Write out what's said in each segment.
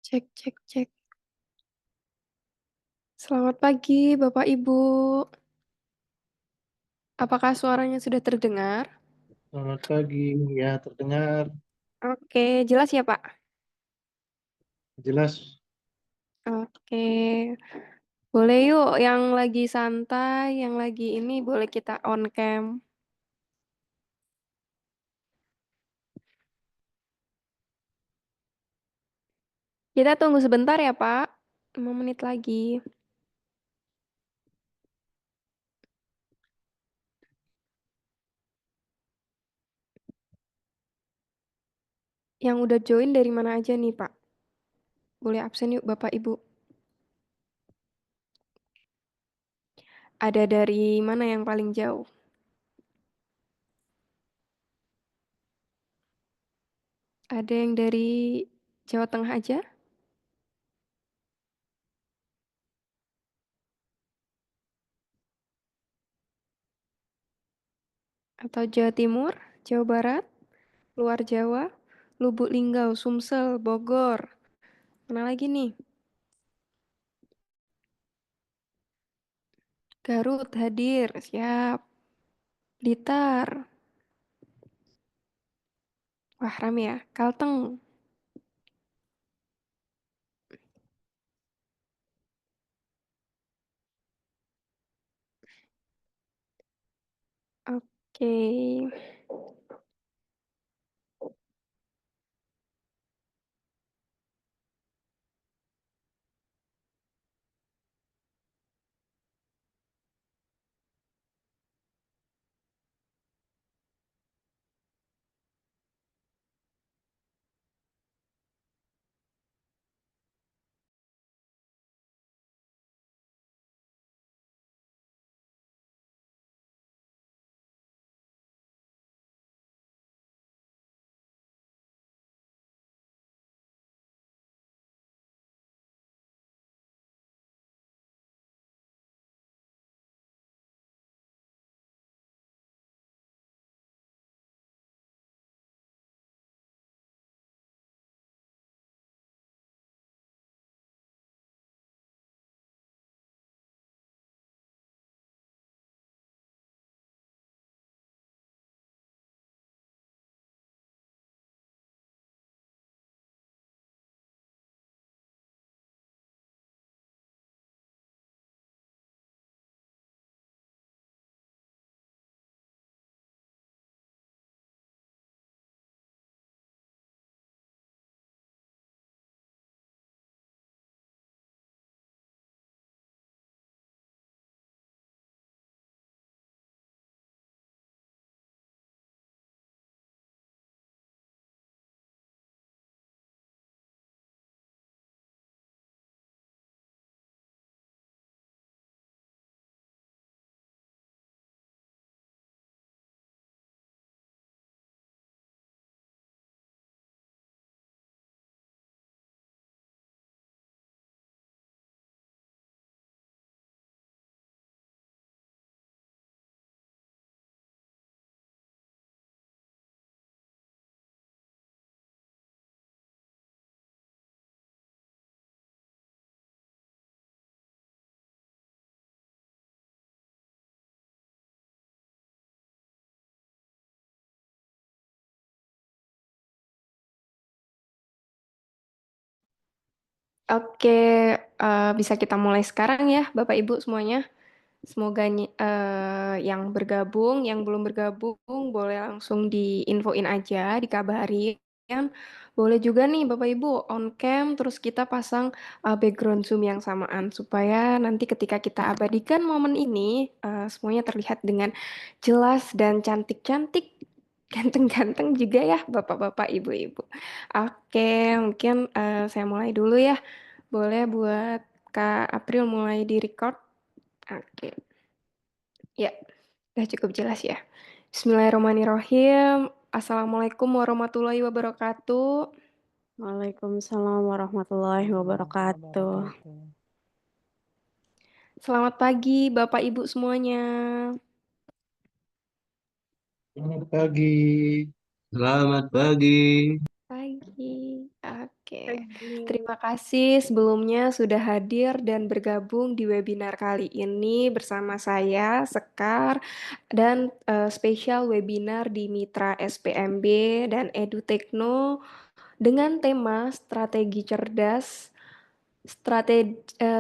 Cek cek cek. Selamat pagi, Bapak Ibu. Apakah suaranya sudah terdengar? Selamat pagi, ya terdengar Oke, jelas ya, Pak? jelas. Oke. Boleh yuk yang lagi santai, yang lagi ini boleh kita on cam. Kita tunggu sebentar ya, Pak. 5 menit lagi. Yang udah join dari mana aja nih, Pak? Boleh absen yuk, Bapak Ibu. Ada dari mana yang paling jauh? Ada yang dari Jawa Tengah aja? Atau Jawa Timur? Jawa Barat? Luar Jawa? Lubuk Linggau, Sumsel, Bogor. Mana lagi nih? Garut hadir, siap. Blitar. Wah, rame ya. Kalteng. Oke. Oke, bisa kita mulai sekarang ya, Bapak Ibu semuanya. Semoga yang bergabung, yang belum bergabung, boleh langsung diinfoin aja, dikabarin. Boleh juga nih Bapak Ibu on cam, terus kita pasang background Zoom yang samaan supaya nanti ketika kita abadikan momen ini, semuanya terlihat dengan jelas dan cantik-cantik, ganteng-ganteng juga ya Bapak-Bapak, Ibu-Ibu. Oke, mungkin saya mulai dulu ya. Boleh buat Kak April mulai di record. Oke. Ya, udah cukup jelas ya. Bismillahirrahmanirrahim. Assalamualaikum warahmatullahi wabarakatuh. Waalaikumsalam warahmatullahi wabarakatuh. Selamat pagi Bapak Ibu semuanya. Selamat pagi. Selamat pagi. Pagi. Oke, Pagi. terima kasih sebelumnya sudah hadir dan bergabung di webinar kali ini bersama saya, Sekar, dan spesial webinar di Mitra SPMB dan EduTekno dengan tema strategi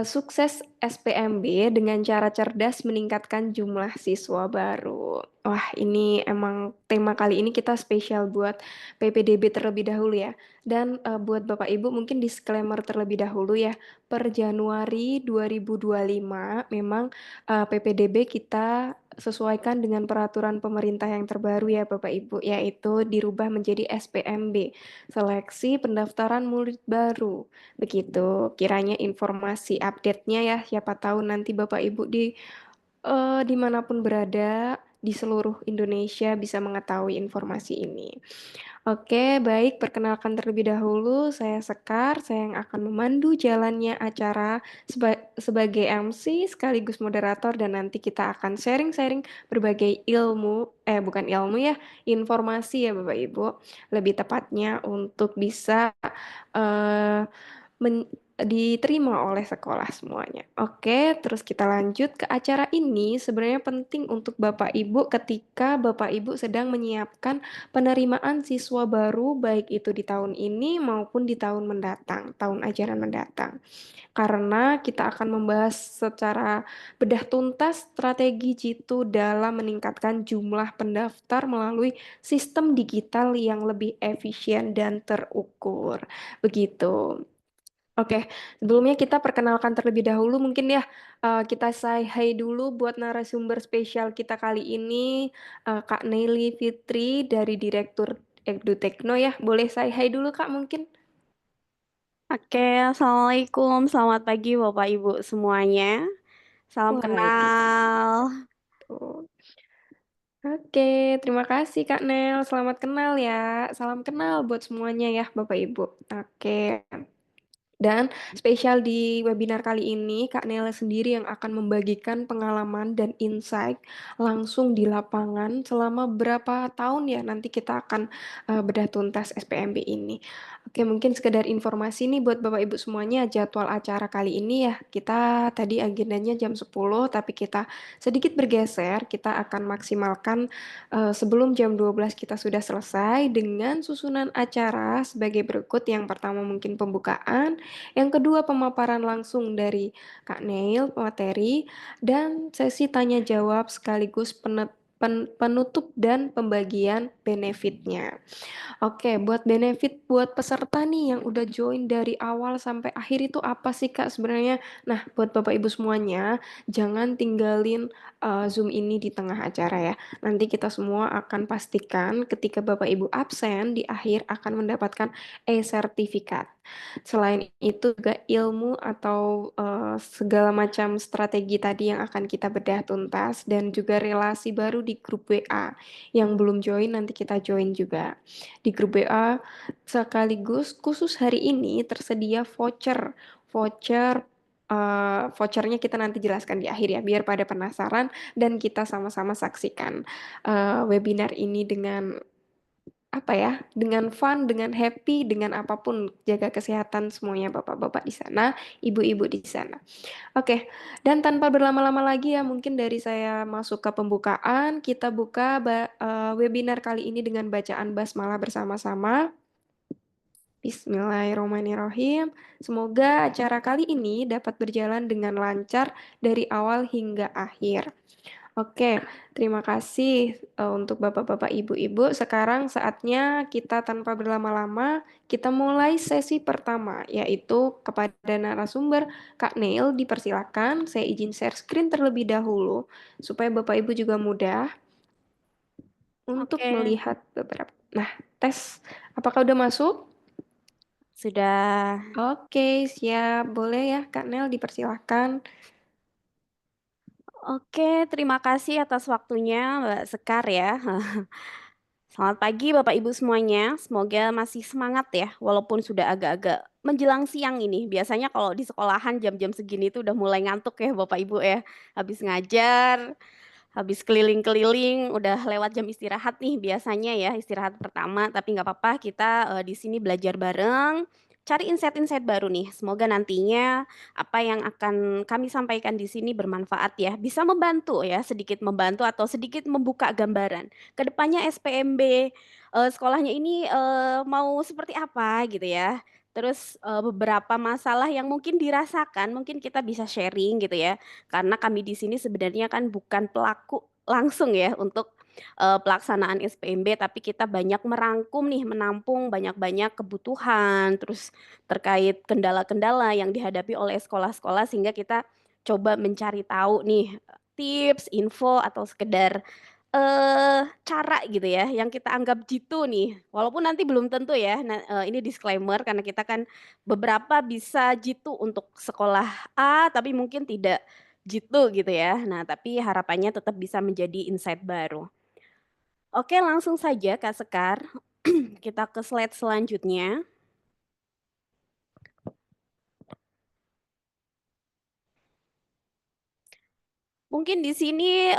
sukses SPMB dengan cara cerdas meningkatkan jumlah siswa baru. Wah, ini emang tema kali ini kita spesial buat PPDB terlebih dahulu ya. Dan buat Bapak Ibu mungkin disclaimer terlebih dahulu ya. Per Januari 2025 memang PPDB kita sesuaikan dengan peraturan pemerintah yang terbaru ya Bapak Ibu, yaitu dirubah menjadi SPMB, Seleksi Pendaftaran Murid Baru. Begitu kiranya informasi update-nya ya, siapa tahu nanti Bapak Ibu dimanapun berada di seluruh Indonesia bisa mengetahui informasi ini. Oke, baik, perkenalkan terlebih dahulu, saya Sekar, saya yang akan memandu jalannya acara sebagai MC sekaligus moderator dan nanti kita akan sharing-sharing berbagai bukan ilmu ya, informasi ya Bapak Ibu, lebih tepatnya untuk bisa eh, diterima oleh sekolah semuanya. Oke, terus kita lanjut ke acara ini. Sebenarnya penting untuk Bapak Ibu ketika Bapak Ibu sedang menyiapkan penerimaan siswa baru baik itu di tahun ini maupun di tahun mendatang, tahun ajaran mendatang. Karena kita akan membahas secara bedah tuntas strategi Jitu dalam meningkatkan jumlah pendaftar melalui sistem digital yang lebih efisien dan terukur. Begitu. Oke, sebelumnya kita perkenalkan terlebih dahulu mungkin ya kita say hi dulu buat narasumber spesial kita kali ini Kak Nelly Fitri dari Direktur EduTekno ya. Boleh say hi dulu Kak mungkin? Oke, Assalamualaikum. Selamat pagi Bapak Ibu semuanya. Salam Waalaikumsalam. kenal. Oke, terima kasih Kak Nel. Selamat kenal ya. Salam kenal buat semuanya ya Bapak Ibu. Oke. Dan spesial di webinar kali ini, Kak Nela sendiri yang akan membagikan pengalaman dan insight langsung di lapangan selama berapa tahun ya nanti kita akan bedah tuntas SPMB ini. Oke, mungkin sekedar informasi nih buat Bapak Ibu semuanya, jadwal acara kali ini ya, kita tadi agendanya jam 10, tapi kita sedikit bergeser, kita akan maksimalkan sebelum jam 12 kita sudah selesai dengan susunan acara sebagai berikut. Yang pertama mungkin pembukaan, yang kedua, pemaparan langsung dari Kak Neil, materi, dan sesi tanya jawab sekaligus penutup dan pembagian benefitnya. Oke, buat benefit buat peserta nih yang udah join dari awal sampai akhir itu apa sih Kak sebenarnya? Nah, buat Bapak Ibu semuanya, jangan tinggalin Zoom ini di tengah acara ya. Nanti kita semua akan pastikan ketika Bapak Ibu absen di akhir akan mendapatkan e-sertifikat. Selain itu juga ilmu atau segala macam strategi tadi yang akan kita bedah tuntas dan juga relasi baru di grup WA. Yang belum join nanti kita join juga. Di grup WA sekaligus khusus hari ini tersedia vouchernya kita nanti jelaskan di akhir ya biar pada penasaran dan kita sama-sama saksikan webinar ini dengan dengan fun, dengan happy, dengan apapun, jaga kesehatan semuanya bapak-bapak di sana, ibu-ibu di sana. Oke, dan tanpa berlama-lama lagi ya, mungkin dari saya masuk ke pembukaan, kita buka webinar kali ini dengan bacaan basmalah bersama-sama. Bismillahirrahmanirrahim. Semoga acara kali ini dapat berjalan dengan lancar dari awal hingga akhir. Oke, terima kasih untuk Bapak-Bapak, Ibu-Ibu. Sekarang saatnya kita tanpa berlama-lama, kita mulai sesi pertama, yaitu kepada narasumber Kak Neil, dipersilakan. Saya izin share screen terlebih dahulu, supaya Bapak Ibu juga mudah untuk Oke, melihat beberapa. Nah, tes, apakah udah masuk? sudah. Oke, siap. Boleh ya, Kak Neil, dipersilakan. Oke, terima kasih atas waktunya Mbak Sekar ya. Selamat pagi Bapak Ibu semuanya. Semoga masih semangat ya, walaupun sudah agak-agak menjelang siang ini. Biasanya kalau di sekolahan jam-jam segini tuh udah mulai ngantuk ya Bapak Ibu ya. Habis ngajar, habis keliling-keliling, udah lewat jam istirahat nih biasanya ya, istirahat pertama. Tapi nggak apa-apa, kita di sini belajar bareng. cari insight-insight baru nih. Semoga nantinya apa yang akan kami sampaikan di sini bermanfaat ya, bisa membantu ya, sedikit membantu atau sedikit membuka gambaran. Kedepannya SPMB sekolahnya ini mau seperti apa gitu ya. Terus beberapa masalah yang mungkin dirasakan, mungkin kita bisa sharing gitu ya. Karena kami di sini sebenarnya kan bukan pelaku langsung ya untuk pelaksanaan SPMB, tapi kita banyak merangkum nih, menampung banyak-banyak kebutuhan, terus terkait kendala-kendala yang dihadapi oleh sekolah-sekolah sehingga kita coba mencari tahu nih tips, info atau sekedar cara gitu ya yang kita anggap jitu nih. Walaupun nanti belum tentu ya. Nah, ini disclaimer karena kita kan beberapa bisa jitu untuk sekolah A tapi mungkin tidak jitu gitu ya. Nah, tapi harapannya tetap bisa menjadi insight baru. Oke, langsung saja Kak Sekar. Kita ke slide selanjutnya. Mungkin di sini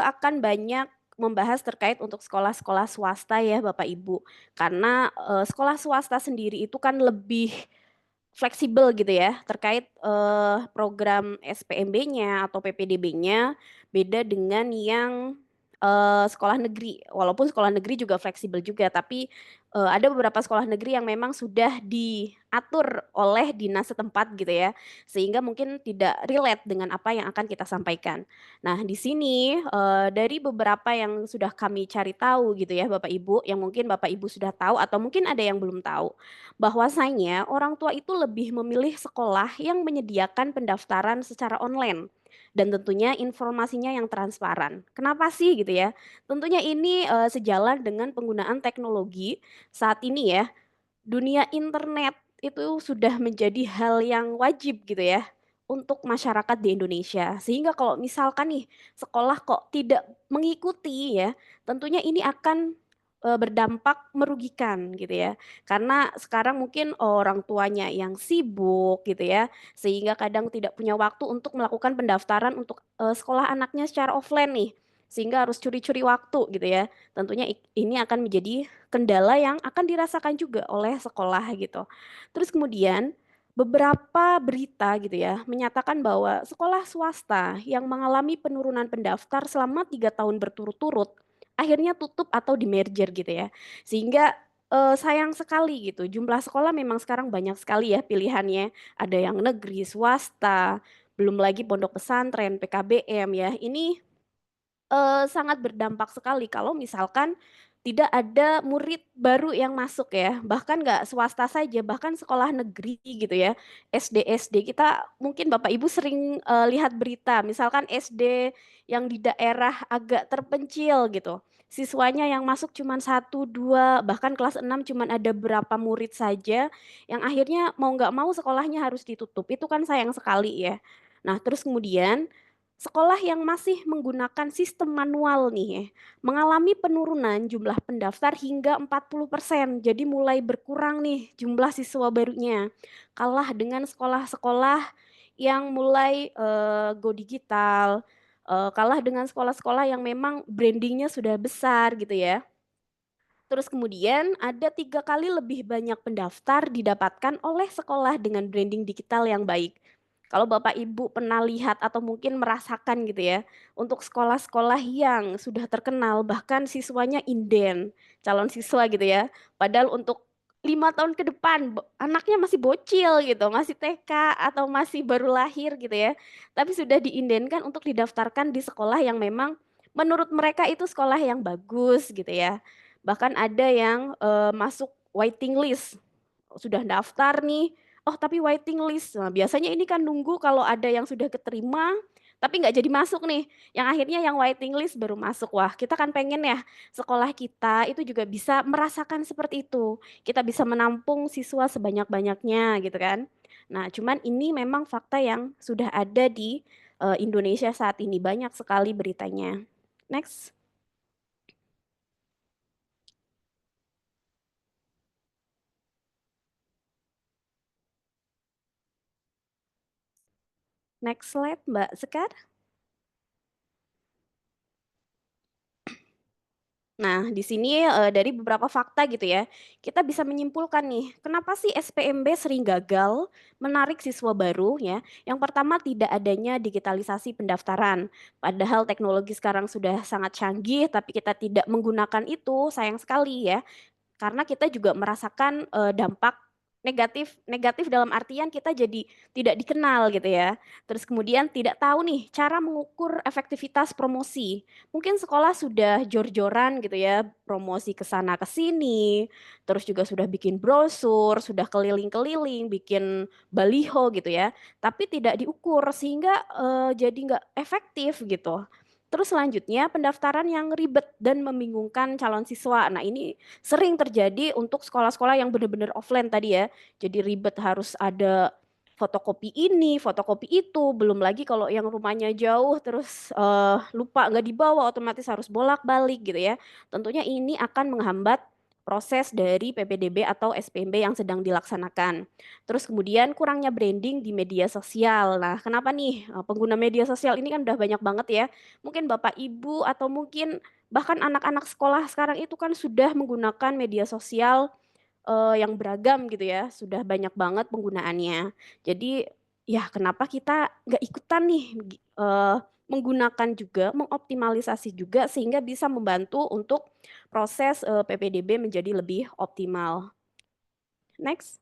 akan banyak membahas terkait untuk sekolah-sekolah swasta ya Bapak Ibu. Karena sekolah swasta sendiri itu kan lebih fleksibel gitu ya terkait program SPMB-nya atau PPDB-nya beda dengan yang sekolah negeri. Walaupun sekolah negeri juga fleksibel juga, tapi ada beberapa sekolah negeri yang memang sudah diatur oleh dinas setempat gitu ya, sehingga mungkin tidak relate dengan apa yang akan kita sampaikan. Nah, di sini dari beberapa yang sudah kami cari tahu gitu ya Bapak Ibu, yang mungkin Bapak Ibu sudah tahu atau mungkin ada yang belum tahu, bahwasanya orang tua itu lebih memilih sekolah yang menyediakan pendaftaran secara online dan tentunya informasinya yang transparan. Kenapa sih gitu ya? Tentunya ini sejalan dengan penggunaan teknologi saat ini ya. Dunia internet itu sudah menjadi hal yang wajib gitu ya untuk masyarakat di Indonesia. Sehingga kalau misalkan nih sekolah kok tidak mengikuti ya, tentunya ini akan berdampak merugikan gitu ya. Karena sekarang mungkin orang tuanya yang sibuk gitu ya, sehingga kadang tidak punya waktu untuk melakukan pendaftaran untuk sekolah anaknya secara offline nih. Sehingga harus curi-curi waktu gitu ya. Tentunya ini akan menjadi kendala yang akan dirasakan juga oleh sekolah gitu. Terus kemudian beberapa berita gitu ya menyatakan bahwa sekolah swasta yang mengalami penurunan pendaftar selama 3 tahun berturut-turut akhirnya tutup atau di merger gitu ya. Sehingga sayang sekali gitu. Jumlah sekolah memang sekarang banyak sekali ya pilihannya. Ada yang negeri, swasta, belum lagi pondok pesantren, PKBM ya. Ini sangat berdampak sekali kalau misalkan tidak ada murid baru yang masuk ya, bahkan nggak swasta saja, bahkan sekolah negeri gitu ya, SD kita mungkin Bapak Ibu sering lihat berita, misalkan SD yang di daerah agak terpencil gitu, siswanya yang masuk cuma 1, 2, bahkan kelas 6 cuma ada berapa murid saja, yang akhirnya mau nggak mau sekolahnya harus ditutup, itu kan sayang sekali ya. Nah terus kemudian sekolah yang masih menggunakan sistem manual nih ya, mengalami penurunan jumlah pendaftar hingga 40%. Jadi mulai berkurang nih jumlah siswa barunya. Kalah dengan sekolah-sekolah yang mulai go digital, kalah dengan sekolah-sekolah yang memang brandingnya sudah besar gitu ya. Terus kemudian ada 3 kali lebih banyak pendaftar didapatkan oleh sekolah dengan branding digital yang baik. Kalau Bapak Ibu pernah lihat atau mungkin merasakan gitu ya, untuk sekolah-sekolah yang sudah terkenal bahkan siswanya inden, calon siswa gitu ya. Padahal untuk 5 tahun ke depan anaknya masih bocil gitu, masih TK atau masih baru lahir gitu ya. Tapi sudah diindenkan untuk didaftarkan di sekolah yang memang menurut mereka itu sekolah yang bagus gitu ya. Bahkan ada yang masuk waiting list, sudah daftar nih, oh tapi waiting list. Nah, biasanya ini kan nunggu kalau ada yang sudah keterima, tapi nggak jadi masuk nih. Yang akhirnya yang waiting list baru masuk. Wah, kita kan pengen ya sekolah kita itu juga bisa merasakan seperti itu. Kita bisa menampung siswa sebanyak-banyaknya gitu kan. Nah, cuman ini memang fakta yang sudah ada di Indonesia saat ini. Banyak sekali beritanya. Next. Next slide, Mbak Sekar. Nah, di sini dari beberapa fakta gitu ya, kita bisa menyimpulkan nih, kenapa sih SPMB sering gagal menarik siswa baru ya? Yang pertama tidak adanya digitalisasi pendaftaran. Padahal teknologi sekarang sudah sangat canggih, tapi kita tidak menggunakan itu, sayang sekali ya. Karena kita juga merasakan, dampak negatif negatif dalam artian kita jadi tidak dikenal gitu ya. Terus kemudian tidak tahu nih cara mengukur efektivitas promosi. Mungkin sekolah sudah jor-joran gitu ya, promosi ke sana ke sini, terus juga sudah bikin brosur, sudah keliling-keliling, bikin baliho gitu ya, tapi tidak diukur sehingga, jadi nggak efektif gitu. Terus selanjutnya pendaftaran yang ribet dan membingungkan calon siswa. Nah ini sering terjadi untuk sekolah-sekolah yang benar-benar offline tadi ya. Jadi ribet harus ada fotokopi ini, fotokopi itu, belum lagi kalau yang rumahnya jauh terus, lupa nggak dibawa otomatis harus bolak-balik gitu ya. Tentunya ini akan menghambat proses dari PPDB atau SPMB yang sedang dilaksanakan. Terus kemudian kurangnya branding di media sosial. Nah, kenapa nih, pengguna media sosial ini kan udah banyak banget ya. Mungkin Bapak Ibu atau mungkin bahkan anak-anak sekolah sekarang itu kan sudah menggunakan media sosial, yang beragam gitu ya, sudah banyak banget penggunaannya. Jadi, ya kenapa kita nggak ikutan nih menggunakan juga, mengoptimalisasi juga sehingga bisa membantu untuk proses, PPDB menjadi lebih optimal. Next.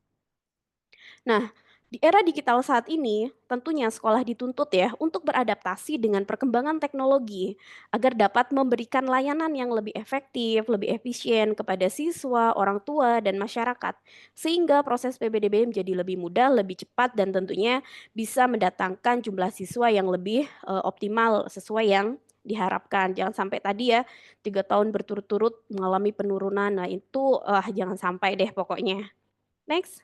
Nah, di era digital saat ini, tentunya sekolah dituntut ya untuk beradaptasi dengan perkembangan teknologi agar dapat memberikan layanan yang lebih efektif, lebih efisien kepada siswa, orang tua, dan masyarakat. Sehingga proses PPDB menjadi lebih mudah, lebih cepat, dan tentunya bisa mendatangkan jumlah siswa yang lebih optimal sesuai yang diharapkan. Jangan sampai tadi ya, 3 tahun berturut-turut mengalami penurunan. Nah itu jangan sampai deh pokoknya. Next.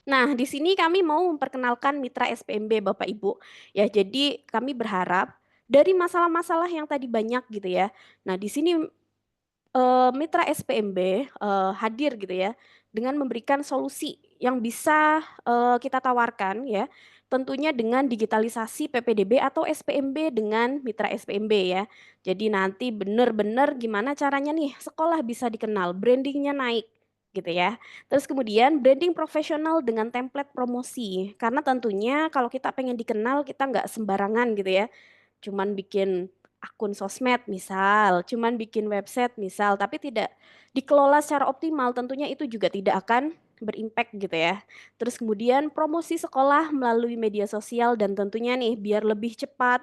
Nah, di sini kami mau memperkenalkan mitra SPMB Bapak Ibu. Ya, jadi kami berharap dari masalah-masalah yang tadi banyak gitu ya. Nah, di sini mitra SPMB hadir gitu ya dengan memberikan solusi yang bisa kita tawarkan ya. Tentunya dengan digitalisasi PPDB atau SPMB dengan mitra SPMB ya. Jadi nanti benar-benar gimana caranya nih sekolah bisa dikenal, brandingnya naik gitu ya. Terus kemudian branding profesional dengan template promosi. Karena tentunya kalau kita pengen dikenal kita nggak sembarangan gitu ya. Cuman bikin akun sosmed misal, cuman bikin website misal, tapi tidak dikelola secara optimal tentunya itu juga tidak akan berimpact gitu ya. Terus kemudian promosi sekolah melalui media sosial dan tentunya nih biar lebih cepat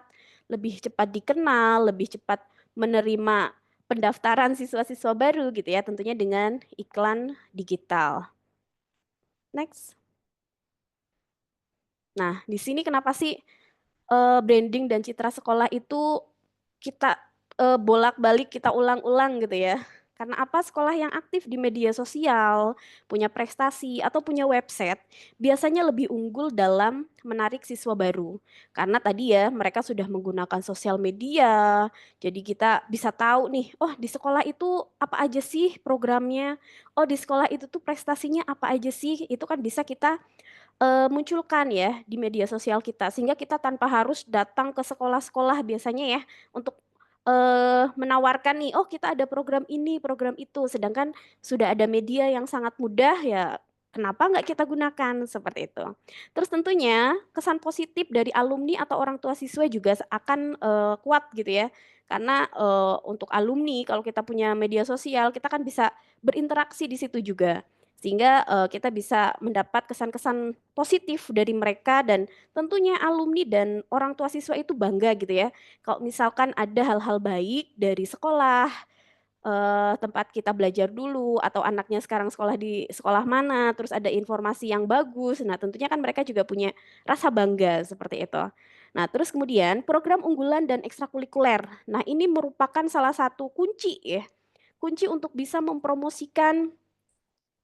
dikenal, lebih cepat menerima pendaftaran siswa-siswa baru gitu ya, tentunya dengan iklan digital. Next. Nah, di sini kenapa sih branding dan citra sekolah itu kita, bolak-balik kita ulang-ulang gitu ya. Karena apa, sekolah yang aktif di media sosial, punya prestasi, atau punya website, biasanya lebih unggul dalam menarik siswa baru. Karena tadi ya, mereka sudah menggunakan sosial media, jadi kita bisa tahu nih, oh di sekolah itu apa aja sih programnya, oh di sekolah itu tuh prestasinya apa aja sih, itu kan bisa kita munculkan ya di media sosial kita, sehingga kita tanpa harus datang ke sekolah-sekolah biasanya ya untuk, menawarkan nih, "Oh kita ada program ini, program itu." Sedangkan sudah ada media yang sangat mudah ya, kenapa nggak kita gunakan, seperti itu. Terus tentunya kesan positif dari alumni atau orang tua siswa juga akan, kuat gitu ya. Karena, untuk alumni kalau kita punya media sosial, kita kan bisa berinteraksi di situ juga. Sehingga, kita bisa mendapat kesan-kesan positif dari mereka dan tentunya alumni dan orang tua siswa itu bangga gitu ya. Kalau misalkan ada hal-hal baik dari sekolah, tempat kita belajar dulu atau anaknya sekarang sekolah di sekolah mana, terus ada informasi yang bagus. Nah, tentunya kan mereka juga punya rasa bangga seperti itu. Nah, terus kemudian program unggulan dan ekstrakurikuler. Nah, ini merupakan salah satu kunci ya, kunci untuk bisa mempromosikan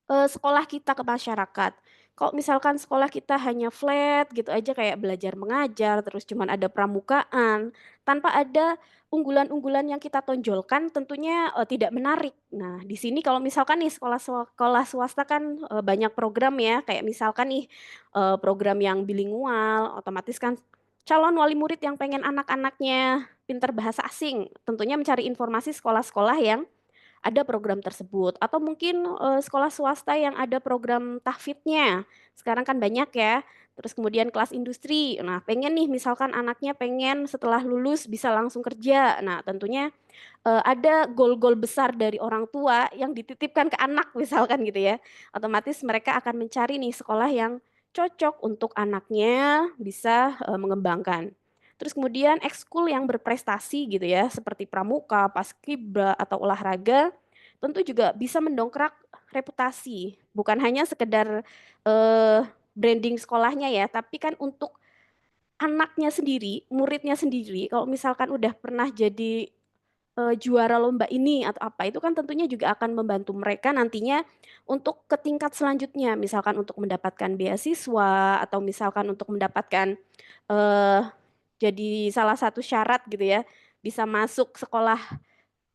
sekolah kita ke masyarakat. Kalau misalkan sekolah kita hanya flat gitu aja kayak belajar mengajar, terus cuman ada pramukaan, tanpa ada unggulan-unggulan yang kita tonjolkan tentunya, tidak menarik. Nah, di sini kalau misalkan nih sekolah swasta kan, banyak program ya, kayak misalkan nih, program yang bilingual, otomatis kan calon wali murid yang pengen anak-anaknya pinter bahasa asing, tentunya mencari informasi sekolah-sekolah yang ada program tersebut atau mungkin sekolah swasta yang ada program tahfidnya. Sekarang kan banyak ya. Terus kemudian kelas industri. Nah, pengen nih misalkan anaknya pengen setelah lulus bisa langsung kerja. Nah, tentunya ada goal-goal besar dari orang tua yang dititipkan ke anak misalkan gitu ya. Otomatis mereka akan mencari nih sekolah yang cocok untuk anaknya bisa mengembangkan. Terus kemudian ekskul yang berprestasi gitu ya, seperti pramuka, paskibra atau olahraga, tentu juga bisa mendongkrak reputasi. Bukan hanya sekedar branding sekolahnya ya, tapi kan untuk anaknya sendiri, muridnya sendiri, kalau misalkan udah pernah jadi juara lomba ini atau apa, itu kan tentunya juga akan membantu mereka nantinya untuk ke tingkat selanjutnya, misalkan untuk mendapatkan beasiswa atau misalkan untuk mendapatkan eh, jadi salah satu syarat gitu ya, bisa masuk sekolah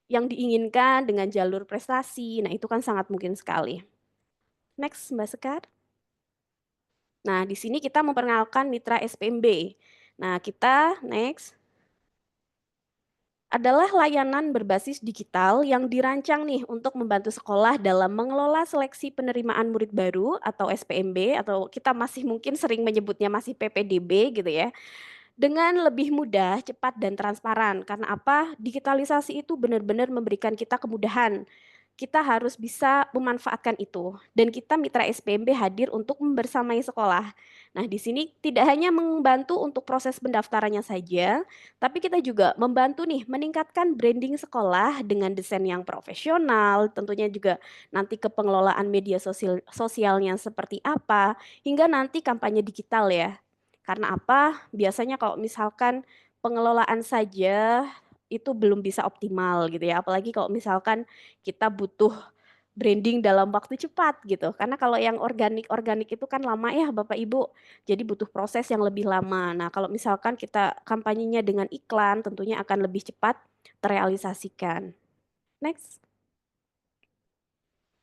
yang diinginkan dengan jalur prestasi. Nah, itu kan sangat mungkin sekali. Next, Mbak Sekar. Nah, di sini kita memperkenalkan mitra SPMB. Nah, kita next adalah layanan berbasis digital yang dirancang nih untuk membantu sekolah dalam mengelola seleksi penerimaan murid baru atau SPMB atau kita masih mungkin sering menyebutnya masih PPDB gitu ya. Dengan lebih mudah, cepat dan transparan. Karena apa? Digitalisasi itu benar-benar memberikan kita kemudahan. Kita harus bisa memanfaatkan itu. Dan kita mitra SPMB hadir untuk membersamai sekolah. Nah, di sini tidak hanya membantu untuk proses pendaftarannya saja, tapi kita juga membantu nih meningkatkan branding sekolah dengan desain yang profesional, tentunya juga nanti ke pengelolaan media sosialnya seperti apa, hingga nanti kampanye digital ya. Karena apa? Biasanya kalau misalkan pengelolaan saja itu belum bisa optimal gitu ya. Apalagi kalau misalkan kita butuh branding dalam waktu cepat gitu. Karena kalau yang organik-organik itu kan lama ya Bapak Ibu. Jadi butuh proses yang lebih lama. Nah, kalau misalkan kita kampanyenya dengan iklan tentunya akan lebih cepat terrealisasikan. Next.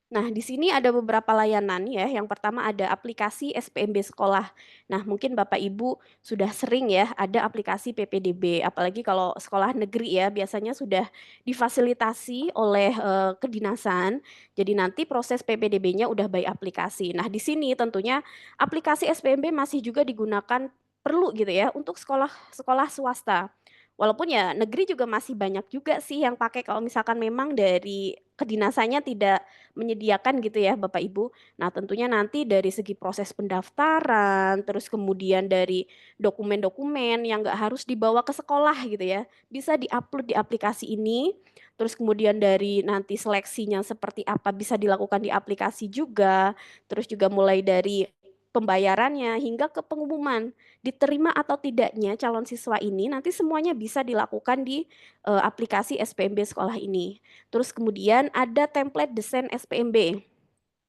Nah, di sini ada beberapa layanan ya. Yang pertama ada aplikasi SPMB sekolah. Nah, mungkin Bapak Ibu sudah sering ya ada aplikasi PPDB, apalagi kalau sekolah negeri ya, biasanya sudah difasilitasi oleh kedinasan. Jadi nanti proses PPDB-nya udah by aplikasi. Nah, di sini tentunya aplikasi SPMB masih juga digunakan perlu gitu ya untuk sekolah-sekolah swasta. Walaupun ya negeri juga masih banyak juga sih yang pakai kalau misalkan memang dari kedinasannya tidak menyediakan gitu ya Bapak Ibu. Nah, tentunya nanti dari segi proses pendaftaran, terus kemudian dari dokumen-dokumen yang nggak harus dibawa ke sekolah gitu ya, bisa diupload di aplikasi ini. Terus kemudian dari nanti seleksinya seperti apa bisa dilakukan di aplikasi juga. Terus juga mulai dari pembayarannya hingga ke pengumuman diterima atau tidaknya calon siswa ini nanti semuanya bisa dilakukan di aplikasi SPMB sekolah ini. Terus kemudian ada template desain SPMB.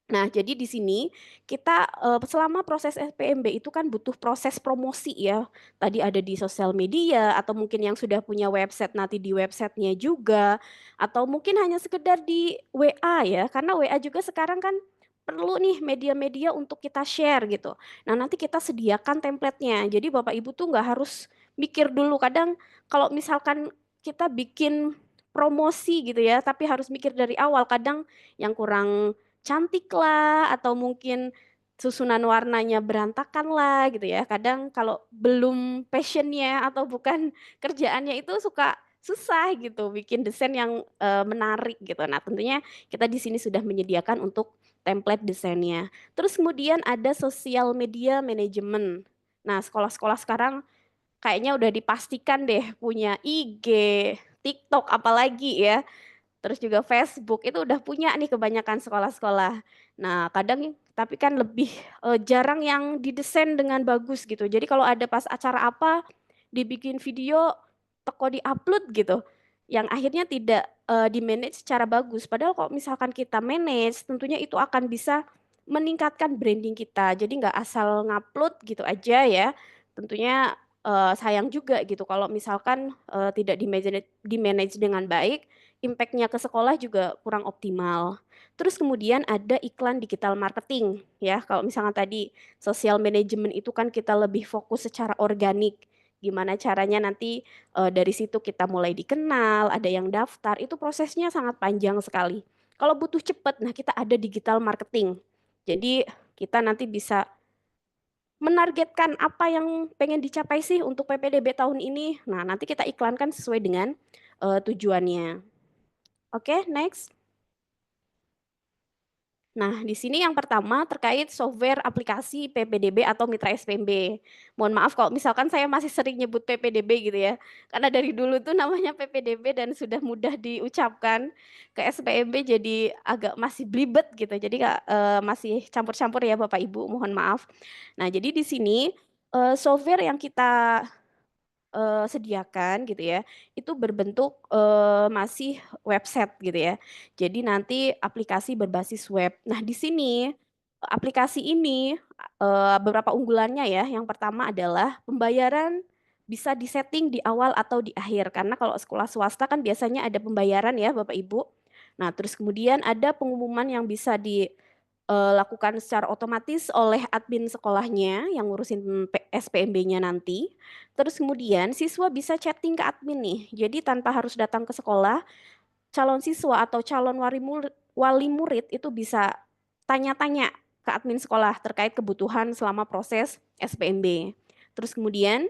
Nah, jadi di sini kita selama proses SPMB itu kan butuh proses promosi ya. Tadi ada di sosial media atau mungkin yang sudah punya website nanti di websitenya juga atau mungkin hanya sekedar di WA ya. Karena WA juga sekarang kan perlu nih media-media untuk kita share gitu. Nah, nanti kita sediakan templatenya. Jadi Bapak Ibu tuh nggak harus mikir dulu. Kadang kalau misalkan kita bikin promosi gitu ya, tapi harus mikir dari awal. Kadang yang kurang cantik lah atau mungkin susunan warnanya berantakan lah gitu ya. Kadang kalau belum passionnya atau bukan kerjaannya itu suka susah gitu bikin desain yang menarik gitu. Nah, tentunya kita di sini sudah menyediakan untuk template desainnya. Terus kemudian ada sosial media manajemen. Nah, sekolah-sekolah sekarang kayaknya udah dipastikan deh punya IG, TikTok apalagi ya. Terus juga Facebook itu udah punya nih kebanyakan sekolah-sekolah. Nah, kadang tapi kan lebih jarang yang didesain dengan bagus gitu. Jadi kalau ada pas acara apa dibikin video teko di-upload gitu. Yang akhirnya tidak di-manage secara bagus. Padahal kalau misalkan kita manage tentunya itu akan bisa meningkatkan branding kita. Jadi nggak asal ngupload gitu aja ya. Tentunya sayang juga gitu kalau misalkan tidak di-manage dengan baik, impact-nya ke sekolah juga kurang optimal. Terus kemudian ada iklan digital marketing ya. Kalau misalnya tadi sosial manajemen itu kan kita lebih fokus secara organik. Gimana caranya nanti dari situ kita mulai dikenal, ada yang daftar, itu prosesnya sangat panjang sekali. Kalau butuh cepat, nah kita ada digital marketing. Jadi kita nanti bisa menargetkan apa yang pengen dicapai sih untuk PPDB tahun ini. Nah, nanti kita iklankan sesuai dengan tujuannya. Oke, next. Nah, di sini yang pertama terkait software aplikasi PPDB atau mitra SPMB. Mohon maaf kalau misalkan saya masih sering nyebut PPDB gitu ya. Karena dari dulu tuh namanya PPDB dan sudah mudah diucapkan. Ke SPMB jadi agak masih blibet gitu. Jadi masih campur-campur ya Bapak Ibu, mohon maaf. Nah, jadi di sini software yang kita sediakan gitu ya, itu berbentuk masih website gitu ya. Jadi nanti aplikasi berbasis web. Nah, di sini aplikasi ini beberapa unggulannya ya. Yang pertama adalah pembayaran bisa disetting di awal atau di akhir. Karena kalau sekolah swasta kan biasanya ada pembayaran ya Bapak Ibu. Nah, terus kemudian ada pengumuman yang bisa dilakukan secara otomatis oleh admin sekolahnya yang ngurusin SPMB-nya nanti. Terus kemudian siswa bisa chatting ke admin nih. Jadi tanpa harus datang ke sekolah, calon siswa atau calon wali murid itu bisa tanya-tanya ke admin sekolah terkait kebutuhan selama proses SPMB. Terus kemudian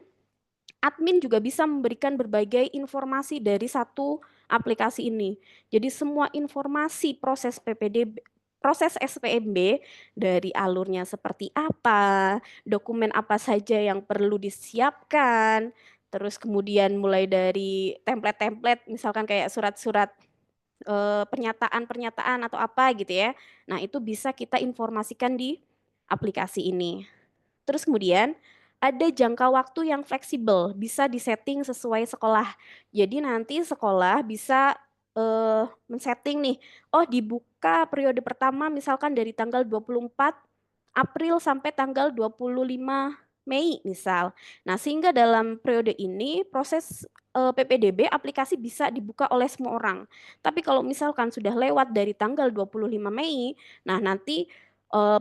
admin juga bisa memberikan berbagai informasi dari satu aplikasi ini. Jadi semua informasi proses PPDB, proses SPMB dari alurnya seperti apa, dokumen apa saja yang perlu disiapkan, terus kemudian mulai dari template-template misalkan kayak surat-surat pernyataan-pernyataan atau apa gitu ya. Nah, itu bisa kita informasikan di aplikasi ini. Terus kemudian ada jangka waktu yang fleksibel, bisa disetting sesuai sekolah. Jadi nanti sekolah bisa men-setting nih, oh dibuka periode pertama misalkan dari tanggal 24 April sampai tanggal 25 Mei misal. Nah, sehingga dalam periode ini proses PPDB aplikasi bisa dibuka oleh semua orang. Tapi kalau misalkan sudah lewat dari tanggal 25 Mei, nah nanti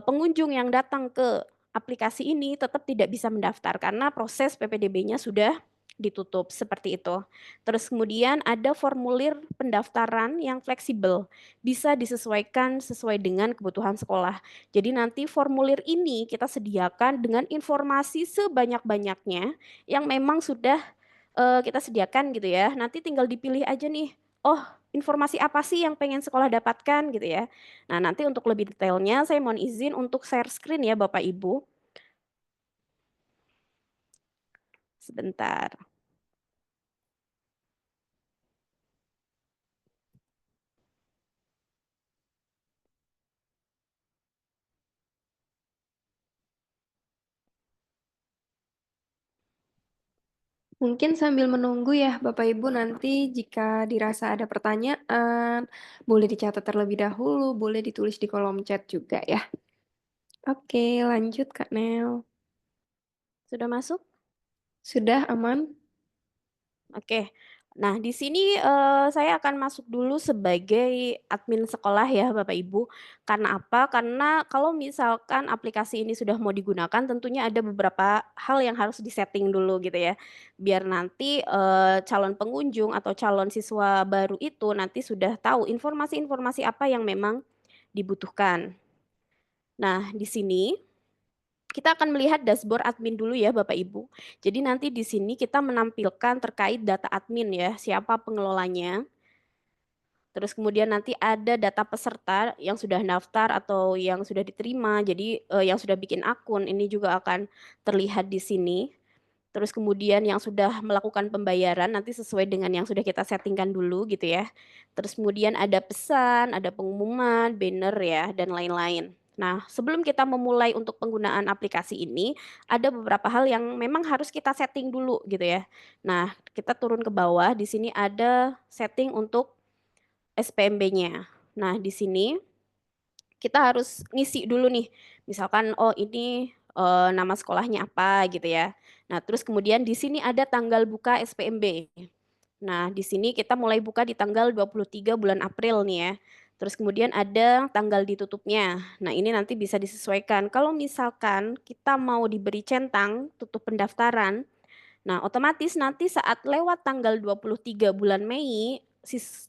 pengunjung yang datang ke aplikasi ini tetap tidak bisa mendaftar karena proses PPDB-nya sudah ditutup seperti itu. Terus kemudian ada formulir pendaftaran yang fleksibel, bisa disesuaikan sesuai dengan kebutuhan sekolah. Jadi nanti formulir ini kita sediakan dengan informasi sebanyak-banyaknya yang memang sudah kita sediakan gitu ya. Nanti tinggal dipilih aja nih. Oh, informasi apa sih yang pengen sekolah dapatkan gitu ya. Nah, nanti untuk lebih detailnya saya mohon izin untuk share screen ya Bapak Ibu. Sebentar. Mungkin sambil menunggu ya, Bapak Ibu, nanti jika dirasa ada pertanyaan, boleh dicatat terlebih dahulu, boleh ditulis di kolom chat juga ya. Oke, lanjut Kak Nel. Sudah masuk? Sudah aman? Oke. Nah, di sini saya akan masuk dulu sebagai admin sekolah ya, Bapak Ibu. Karena apa? Karena kalau misalkan aplikasi ini sudah mau digunakan, tentunya ada beberapa hal yang harus disetting dulu gitu ya. Biar nanti calon pengunjung atau calon siswa baru itu nanti sudah tahu informasi-informasi apa yang memang dibutuhkan. Nah, di sini kita akan melihat dashboard admin dulu ya Bapak Ibu. Jadi nanti di sini kita menampilkan terkait data admin ya, siapa pengelolanya. Terus kemudian nanti ada data peserta yang sudah daftar atau yang sudah diterima. Jadi yang sudah bikin akun ini juga akan terlihat di sini. Terus kemudian yang sudah melakukan pembayaran nanti sesuai dengan yang sudah kita settingkan dulu gitu ya. Terus kemudian ada pesan, ada pengumuman, banner ya, dan lain-lain. Nah, sebelum kita memulai untuk penggunaan aplikasi ini, ada beberapa hal yang memang harus kita setting dulu gitu ya. Nah, kita turun ke bawah, di sini ada setting untuk SPMB-nya. Nah, di sini kita harus ngisi dulu nih. Misalkan oh ini nama sekolahnya apa gitu ya. Nah, terus kemudian di sini ada tanggal buka SPMB. Nah, di sini kita mulai buka di tanggal 23 bulan April nih ya. Terus kemudian ada tanggal ditutupnya. Nah, ini nanti bisa disesuaikan. Kalau misalkan kita mau diberi centang tutup pendaftaran, Nah, otomatis nanti saat lewat tanggal 23 bulan Mei,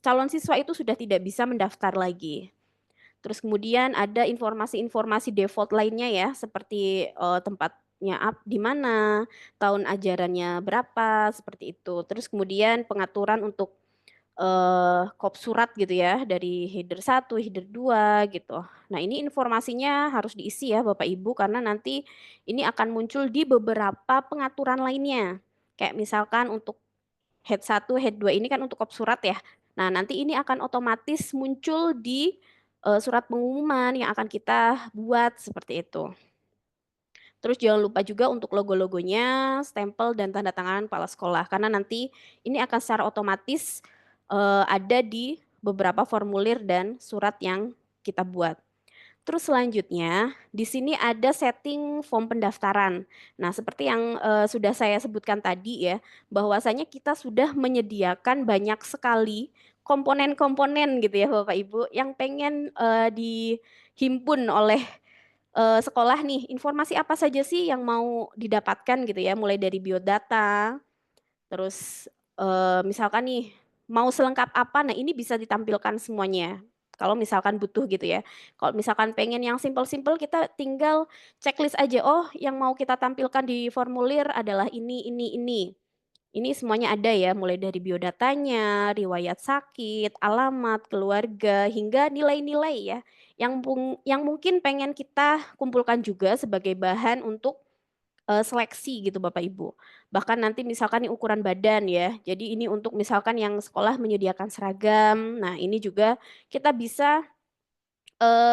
calon siswa itu sudah tidak bisa mendaftar lagi. Terus kemudian ada informasi-informasi default lainnya ya, seperti tempatnya di mana, tahun ajarannya berapa, seperti itu. Terus kemudian pengaturan untuk kop surat gitu ya, dari header 1, header 2 gitu. Nah, ini informasinya harus diisi ya Bapak Ibu, karena nanti ini akan muncul di beberapa pengaturan lainnya. Kayak misalkan untuk head 1, head 2 ini kan untuk kop surat ya. Nah, nanti ini akan otomatis muncul di surat pengumuman yang akan kita buat seperti itu. Terus jangan lupa juga untuk logo-logonya, stempel dan tanda tangan kepala sekolah karena nanti ini akan secara otomatis ada di beberapa formulir dan surat yang kita buat. Terus selanjutnya, di sini ada setting form pendaftaran. Nah, seperti yang sudah saya sebutkan tadi ya, bahwasanya kita sudah menyediakan banyak sekali komponen-komponen gitu ya Bapak Ibu, yang pengen dihimpun oleh sekolah nih. Informasi apa saja sih yang mau didapatkan gitu ya, mulai dari biodata, terus misalkan nih mau selengkap apa, nah ini bisa ditampilkan semuanya. Kalau misalkan butuh gitu ya. Kalau misalkan pengen yang simple-simple kita tinggal checklist aja. Oh, yang mau kita tampilkan di formulir adalah ini, ini, ini. Ini semuanya ada ya, mulai dari biodatanya, riwayat sakit, alamat, keluarga, hingga nilai-nilai ya. Yang mungkin pengen kita kumpulkan juga sebagai bahan untuk seleksi gitu Bapak Ibu. Bahkan nanti misalkan nih ukuran badan ya. Jadi ini untuk misalkan yang sekolah menyediakan seragam. Nah, ini juga kita bisa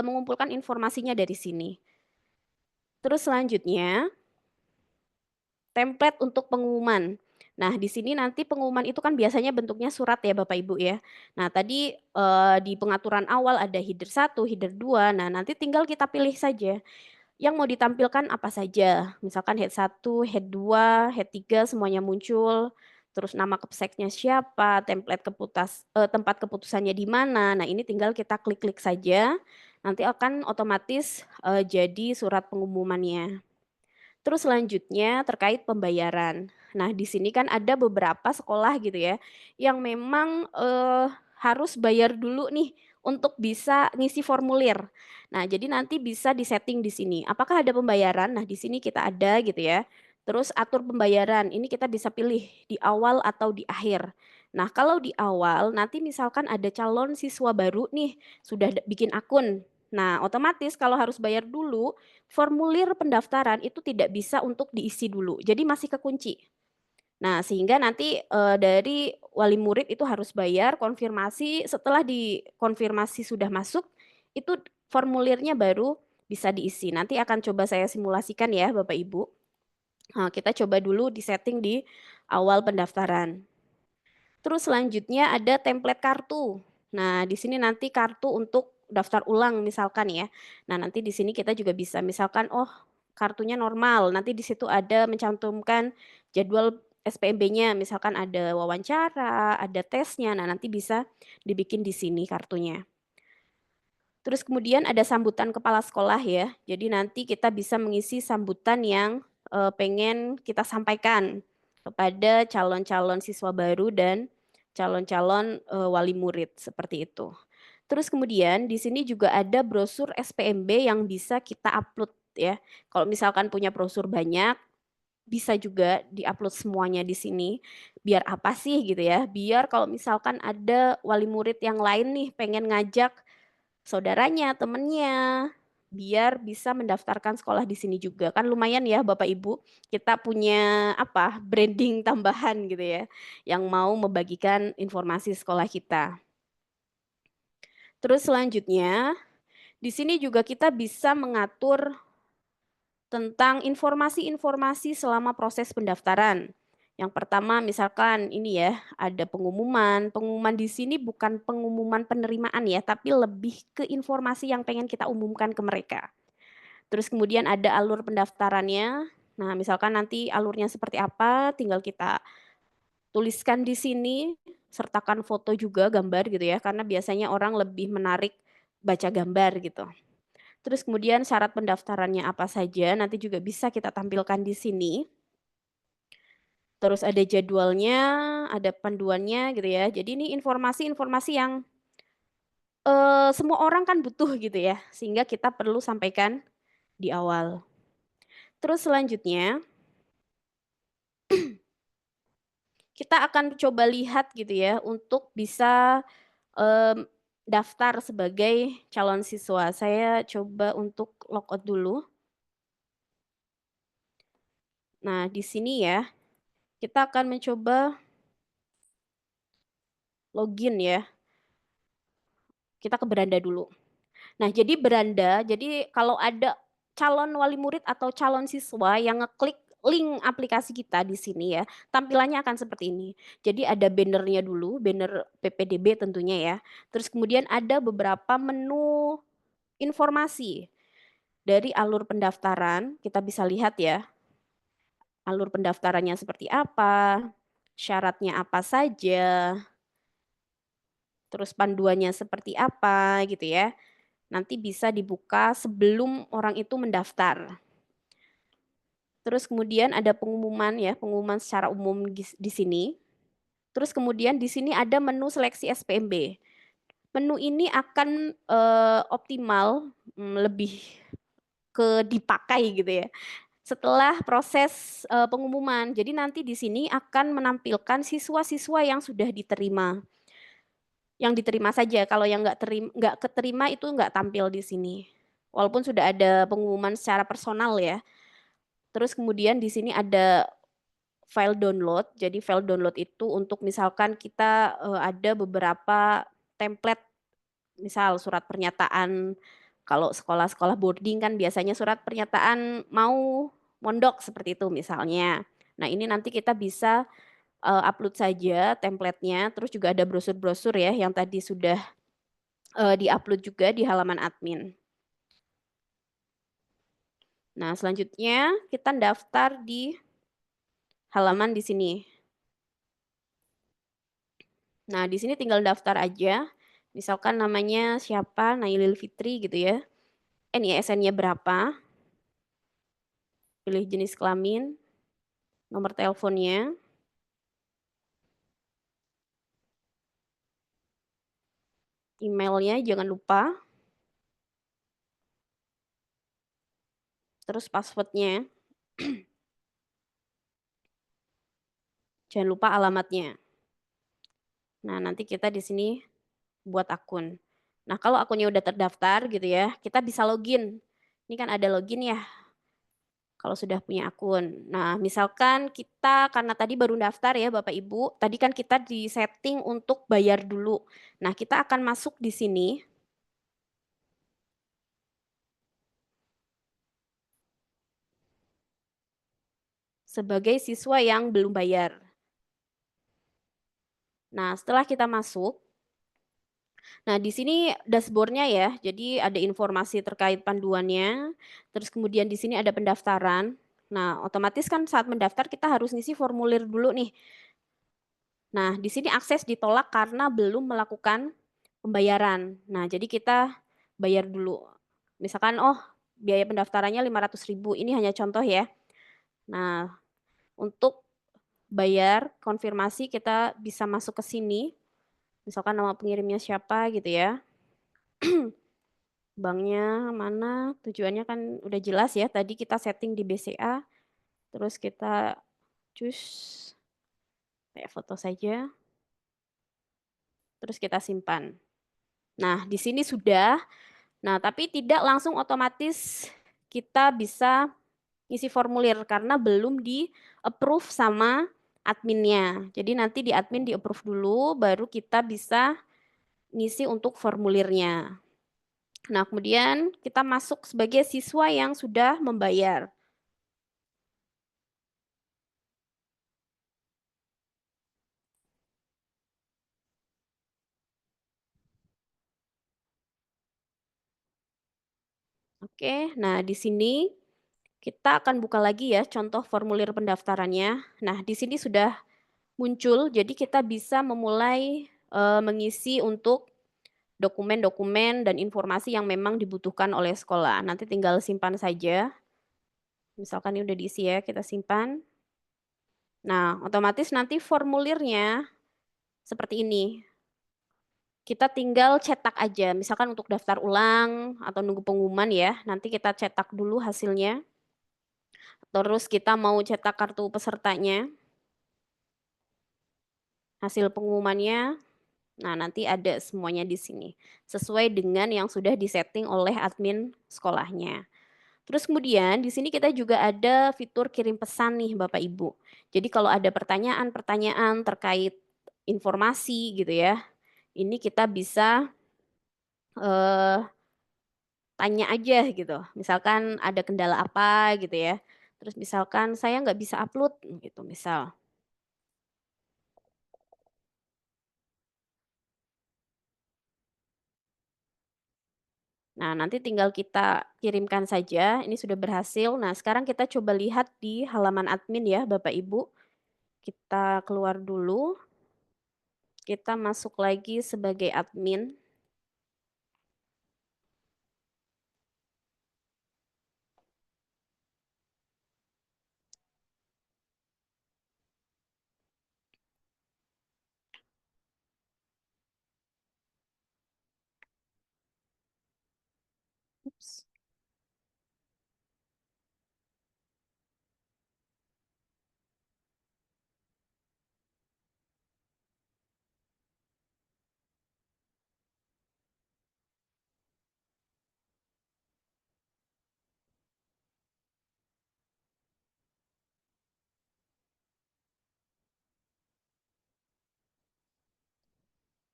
mengumpulkan informasinya dari sini. Terus selanjutnya template untuk pengumuman. Nah, di sini nanti pengumuman itu kan biasanya bentuknya surat ya Bapak Ibu ya. Nah, tadi di pengaturan awal ada header 1, header 2. Nah, nanti tinggal kita pilih saja yang mau ditampilkan apa saja. Misalkan head 1, head 2, head 3 semuanya muncul. Terus nama kepseknya siapa, tempat keputusannya di mana. Nah, ini tinggal kita klik-klik saja. Nanti akan otomatis jadi surat pengumumannya. Terus selanjutnya terkait pembayaran. Nah, di sini kan ada beberapa sekolah gitu ya, yang memang harus bayar dulu nih untuk bisa ngisi formulir. Nah, jadi nanti bisa disetting di sini. Apakah ada pembayaran? Nah, di sini kita ada gitu ya. Terus atur pembayaran, ini kita bisa pilih di awal atau di akhir. Nah, kalau di awal nanti misalkan ada calon siswa baru nih, sudah bikin akun. Nah, otomatis kalau harus bayar dulu, formulir pendaftaran itu tidak bisa untuk diisi dulu, jadi masih kekunci. Nah, sehingga nanti dari wali murid itu harus bayar konfirmasi, setelah dikonfirmasi sudah masuk, itu formulirnya baru bisa diisi. Nanti akan coba saya simulasikan ya Bapak Ibu. Nah, kita coba dulu di setting di awal pendaftaran. Terus selanjutnya ada template kartu. Nah, di sini nanti kartu untuk daftar ulang misalkan ya. Nah, nanti di sini kita juga bisa misalkan oh kartunya normal, nanti di situ ada mencantumkan jadwal SPMB-nya, misalkan ada wawancara, ada tesnya. Nah, nanti bisa dibikin di sini kartunya. Terus kemudian ada sambutan kepala sekolah ya. Jadi nanti kita bisa mengisi sambutan yang pengen kita sampaikan kepada calon-calon siswa baru dan calon-calon wali murid seperti itu. Terus kemudian di sini juga ada brosur SPMB yang bisa kita upload ya. Kalau misalkan punya brosur banyak, bisa juga diupload semuanya di sini. Biar apa sih gitu ya? Biar kalau misalkan ada wali murid yang lain nih pengen ngajak saudaranya, temennya, biar bisa mendaftarkan sekolah di sini juga. Kan lumayan ya Bapak Ibu, kita punya apa, branding tambahan gitu ya, yang mau membagikan informasi sekolah kita. Terus selanjutnya, di sini juga kita bisa mengatur tentang informasi-informasi selama proses pendaftaran. Yang pertama misalkan ini ya, ada pengumuman. Pengumuman di sini bukan pengumuman penerimaan ya, tapi lebih ke informasi yang pengen kita umumkan ke mereka. Terus kemudian ada alur pendaftarannya. Nah, misalkan nanti alurnya seperti apa, tinggal kita tuliskan di sini, sertakan foto juga, gambar gitu ya, karena biasanya orang lebih menarik baca gambar gitu. Terus kemudian syarat pendaftarannya apa saja, nanti juga bisa kita tampilkan di sini. Terus ada jadwalnya, ada panduannya gitu ya. Jadi ini informasi-informasi yang semua orang kan butuh gitu ya, sehingga kita perlu sampaikan di awal. Terus selanjutnya kita akan coba lihat gitu ya untuk bisa daftar sebagai calon siswa. Saya coba untuk logout dulu. Nah, di sini ya, kita akan mencoba login ya. Kita ke beranda dulu. Nah, jadi beranda, jadi kalau ada calon wali murid atau calon siswa yang ngeklik link aplikasi kita di sini ya, tampilannya akan seperti ini. Jadi ada bannernya dulu, banner PPDB tentunya ya. Terus kemudian ada beberapa menu informasi dari alur pendaftaran, kita bisa lihat ya, alur pendaftarannya seperti apa, syaratnya apa saja, terus panduannya seperti apa gitu ya. Nanti bisa dibuka sebelum orang itu mendaftar. Terus kemudian ada pengumuman ya, pengumuman secara umum di sini. Terus kemudian di sini ada menu seleksi SPMB. Menu ini akan optimal lebih ke dipakai gitu ya. Setelah proses pengumuman. Jadi nanti di sini akan menampilkan siswa-siswa yang sudah diterima. Yang diterima saja, kalau yang nggak keterima itu nggak tampil di sini. Walaupun sudah ada pengumuman secara personal ya. Terus kemudian di sini ada file download. Jadi file download itu untuk misalkan kita ada beberapa template, misal surat pernyataan. Kalau sekolah-sekolah boarding kan biasanya surat pernyataan mau mondok seperti itu misalnya. Nah, ini nanti kita bisa upload saja template-nya, terus juga ada brosur-brosur ya yang tadi sudah di-upload juga di halaman admin. Nah, selanjutnya kita daftar di halaman di sini. Nah, di sini tinggal daftar aja. Misalkan namanya siapa, Nailil Fitri gitu ya. NISN-nya berapa, pilih jenis kelamin, nomor teleponnya, emailnya jangan lupa, terus passwordnya, jangan lupa alamatnya. Nah, nanti kita di sini buat akun. Nah, kalau akunnya udah terdaftar gitu ya, kita bisa login. Ini kan ada login ya, kalau sudah punya akun. Nah, misalkan kita karena tadi baru daftar ya Bapak Ibu, tadi kan kita di setting untuk bayar dulu. Nah, kita akan masuk di sini. Sebagai siswa yang belum bayar. Nah, setelah kita masuk, nah di sini dashboardnya ya, jadi ada informasi terkait panduannya, terus kemudian di sini ada pendaftaran. Nah, otomatis kan saat mendaftar kita harus ngisi formulir dulu nih. Nah, di sini akses ditolak karena belum melakukan pembayaran. Nah, jadi kita bayar dulu. Misalkan, oh biaya pendaftarannya 500.000, ini hanya contoh ya. Nah, untuk bayar, konfirmasi kita bisa masuk ke sini. Misalkan nama pengirimnya siapa gitu ya. Banknya mana, tujuannya kan udah jelas ya. Tadi kita setting di BCA, terus kita choose kayak foto saja, terus kita simpan. Nah, di sini sudah. Nah, tapi tidak langsung otomatis kita bisa ngisi formulir karena belum di-approve sama adminnya. Jadi nanti di admin di-approve dulu, baru kita bisa ngisi untuk formulirnya. Nah, kemudian kita masuk sebagai siswa yang sudah membayar. Oke, nah di sini kita akan buka lagi ya contoh formulir pendaftarannya. Nah, di sini sudah muncul, jadi kita bisa memulai mengisi untuk dokumen-dokumen dan informasi yang memang dibutuhkan oleh sekolah. Nanti tinggal simpan saja. Misalkan ini udah diisi ya, kita simpan. Nah, otomatis nanti formulirnya seperti ini. Kita tinggal cetak aja, misalkan untuk daftar ulang atau nunggu pengumuman ya, nanti kita cetak dulu hasilnya. Terus kita mau cetak kartu pesertanya, hasil pengumumannya, nah nanti ada semuanya di sini, sesuai dengan yang sudah disetting oleh admin sekolahnya. Terus kemudian di sini kita juga ada fitur kirim pesan nih Bapak Ibu. Jadi kalau ada pertanyaan-pertanyaan terkait informasi gitu ya, ini kita bisa eh, tanya aja gitu. Misalkan ada kendala apa gitu ya. Terus misalkan saya nggak bisa upload gitu misal. Nah, nanti tinggal kita kirimkan saja. Ini sudah berhasil. Nah, sekarang kita coba lihat di halaman admin ya, Bapak Ibu. Kita keluar dulu. Kita masuk lagi sebagai admin. Ups.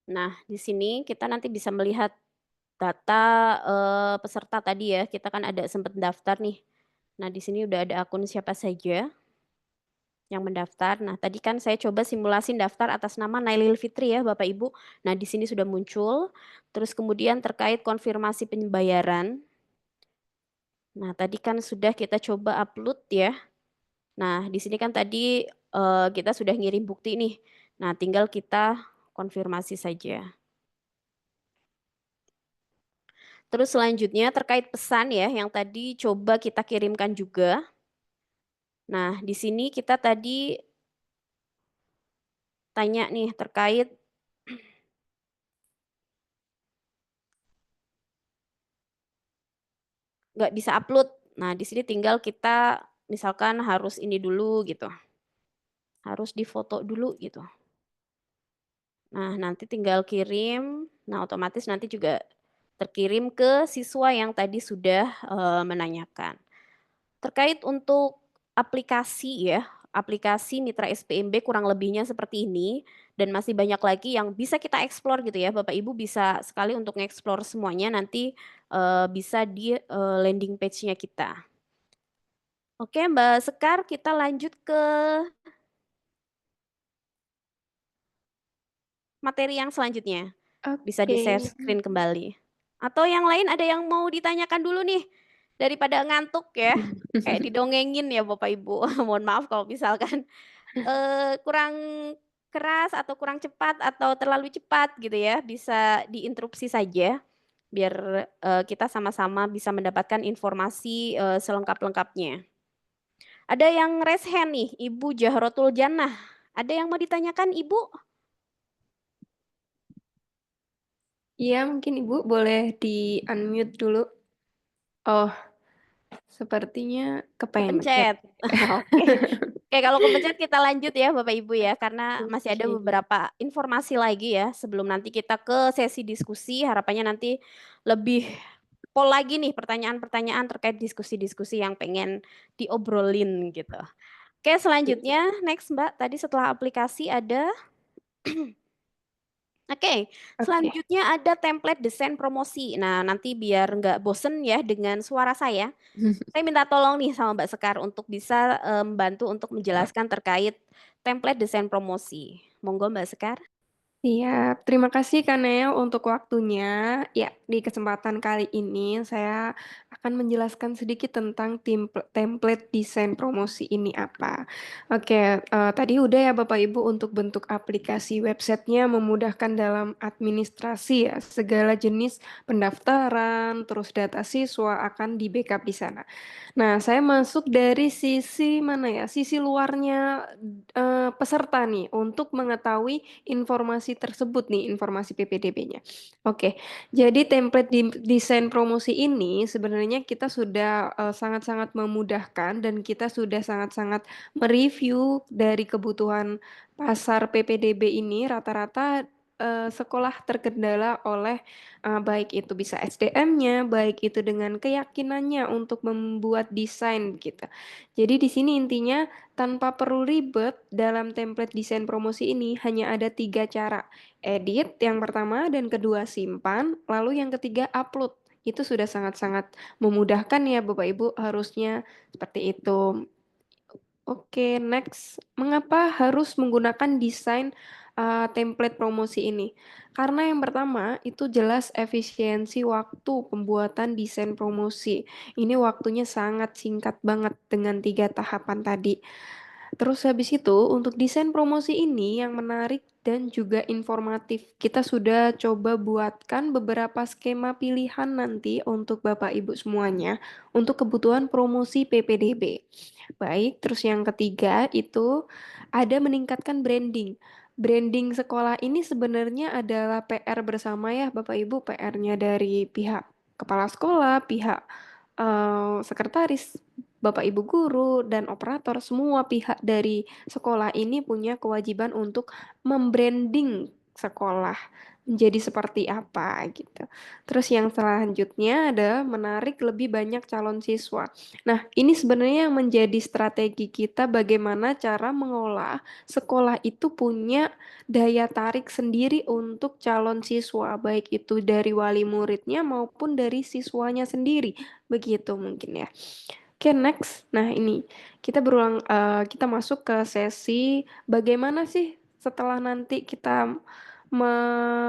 Nah, di sini kita nanti bisa melihat data peserta tadi ya. Kita kan ada sempat daftar nih. Nah, di sini udah ada akun siapa saja yang mendaftar. Nah, tadi kan saya coba simulasi daftar atas nama Nailil Fitri ya, Bapak Ibu. Nah, di sini sudah muncul. Terus kemudian terkait konfirmasi pembayaran. Nah, tadi kan sudah kita coba upload ya. Nah, di sini kan tadi kita sudah ngirim bukti nih. Nah, tinggal kita konfirmasi saja. Terus selanjutnya terkait pesan ya, yang tadi coba kita kirimkan juga. Nah, di sini kita tadi tanya nih terkait nggak bisa upload. Nah, di sini tinggal kita misalkan harus ini dulu gitu. Harus difoto dulu gitu. Nah, nanti tinggal kirim. Nah, otomatis nanti juga terkirim ke siswa yang tadi sudah menanyakan. Terkait untuk aplikasi ya, aplikasi Mitra SPMB kurang lebihnya seperti ini dan masih banyak lagi yang bisa kita explore gitu ya. Bapak Ibu bisa sekali untuk nge-explore semuanya nanti bisa di landing page-nya kita. Oke, Mbak Sekar, kita lanjut ke materi yang selanjutnya. Bisa Oke. di-share screen kembali. Atau yang lain ada yang mau ditanyakan dulu nih daripada ngantuk ya. Kayak didongengin ya Bapak Ibu. Mohon maaf kalau misalkan kurang keras atau kurang cepat atau terlalu cepat gitu ya, bisa diinterupsi saja biar kita sama-sama bisa mendapatkan informasi selengkap-lengkapnya. Ada yang raise hand nih, Ibu Jahrotul Jannah. Ada yang mau ditanyakan Ibu? Iya, mungkin Ibu boleh di-unmute dulu. Oh, sepertinya kepencet. Kepencet. Oke. Oke, kalau kepencet kita lanjut ya Bapak Ibu ya, karena masih ada Oke. beberapa informasi lagi ya sebelum nanti kita ke sesi diskusi. Harapannya nanti lebih poll lagi nih pertanyaan-pertanyaan terkait diskusi-diskusi yang pengen diobrolin gitu. Oke, selanjutnya next Mbak, tadi setelah aplikasi ada Oke, Oke. selanjutnya ada template desain promosi. Nah, nanti biar nggak bosen ya dengan suara saya minta tolong nih sama Mbak Sekar untuk bisa membantu untuk menjelaskan terkait template desain promosi. Monggo Mbak Sekar. Siap. Terima kasih Kak Nel untuk waktunya. Ya, di kesempatan kali ini saya akan menjelaskan sedikit tentang template desain promosi ini apa. Oke, tadi udah ya Bapak Ibu untuk bentuk aplikasi websitenya memudahkan dalam administrasi ya. Segala jenis pendaftaran, terus data siswa akan di backup di sana. Nah, saya masuk dari sisi mana ya? Sisi luarnya peserta nih untuk mengetahui informasi tersebut nih, informasi PPDB-nya. Oke, jadi template desain promosi ini sebenarnya kita sudah sangat-sangat memudahkan dan kita sudah sangat-sangat mereview dari kebutuhan pasar PPDB ini rata-rata sekolah terkendala oleh baik itu bisa SDM-nya, baik itu dengan keyakinannya untuk membuat desain gitu. Jadi di sini intinya tanpa perlu ribet dalam template desain promosi ini hanya ada 3 cara. Edit yang pertama dan kedua simpan, lalu yang ketiga upload. Itu sudah sangat-sangat memudahkan ya Bapak Ibu harusnya seperti itu. Oke, next. Mengapa harus menggunakan desain template promosi ini? Karena yang pertama itu jelas efisiensi waktu pembuatan desain promosi. Ini waktunya sangat singkat banget dengan 3 tahapan tadi. Terus habis itu untuk desain promosi ini yang menarik dan juga informatif. Kita sudah coba buatkan beberapa skema pilihan nanti untuk Bapak Ibu semuanya untuk kebutuhan promosi PPDB. Baik, terus yang ketiga itu ada meningkatkan branding. Branding sekolah ini sebenarnya adalah PR bersama ya Bapak Ibu, PR-nya dari pihak kepala sekolah, pihak sekretaris, Bapak Ibu guru, dan operator, semua pihak dari sekolah ini punya kewajiban untuk membranding sekolah menjadi seperti apa gitu. Terus yang selanjutnya ada menarik lebih banyak calon siswa. Nah, ini sebenarnya yang menjadi strategi kita bagaimana cara mengolah sekolah itu punya daya tarik sendiri untuk calon siswa, baik itu dari wali muridnya maupun dari siswanya sendiri. Begitu mungkin ya. Oke, next. Nah, ini kita masuk ke sesi bagaimana sih setelah nanti kita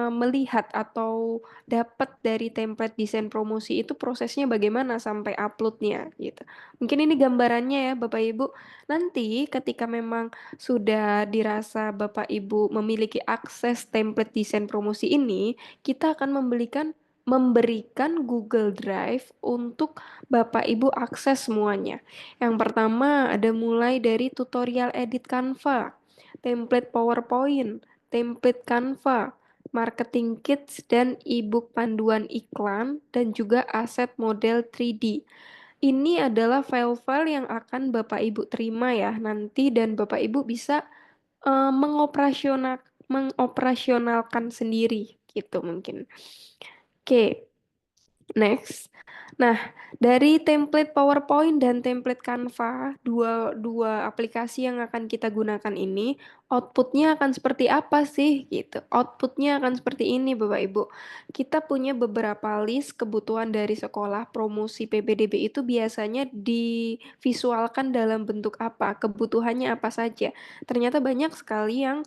melihat atau dapat dari template desain promosi itu prosesnya bagaimana sampai uploadnya gitu. Mungkin ini gambarannya ya Bapak Ibu. Nanti ketika memang sudah dirasa Bapak Ibu memiliki akses template desain promosi ini, kita akan memberikan Google Drive untuk Bapak Ibu akses semuanya. Yang pertama ada mulai dari tutorial edit Canva, template PowerPoint, template Canva, marketing kits dan e-book panduan iklan dan juga aset model 3D. Ini adalah file-file yang akan Bapak Ibu terima ya nanti dan Bapak Ibu bisa mengoperasionalkan sendiri gitu mungkin. Oke, next. Nah, dari template PowerPoint dan template Canva, dua aplikasi yang akan kita gunakan ini, outputnya akan seperti apa sih? Gitu. Outputnya akan seperti ini, Bapak Ibu. Kita punya beberapa list kebutuhan dari sekolah promosi PPDB itu biasanya divisualkan dalam bentuk apa, kebutuhannya apa saja. Ternyata banyak sekali yang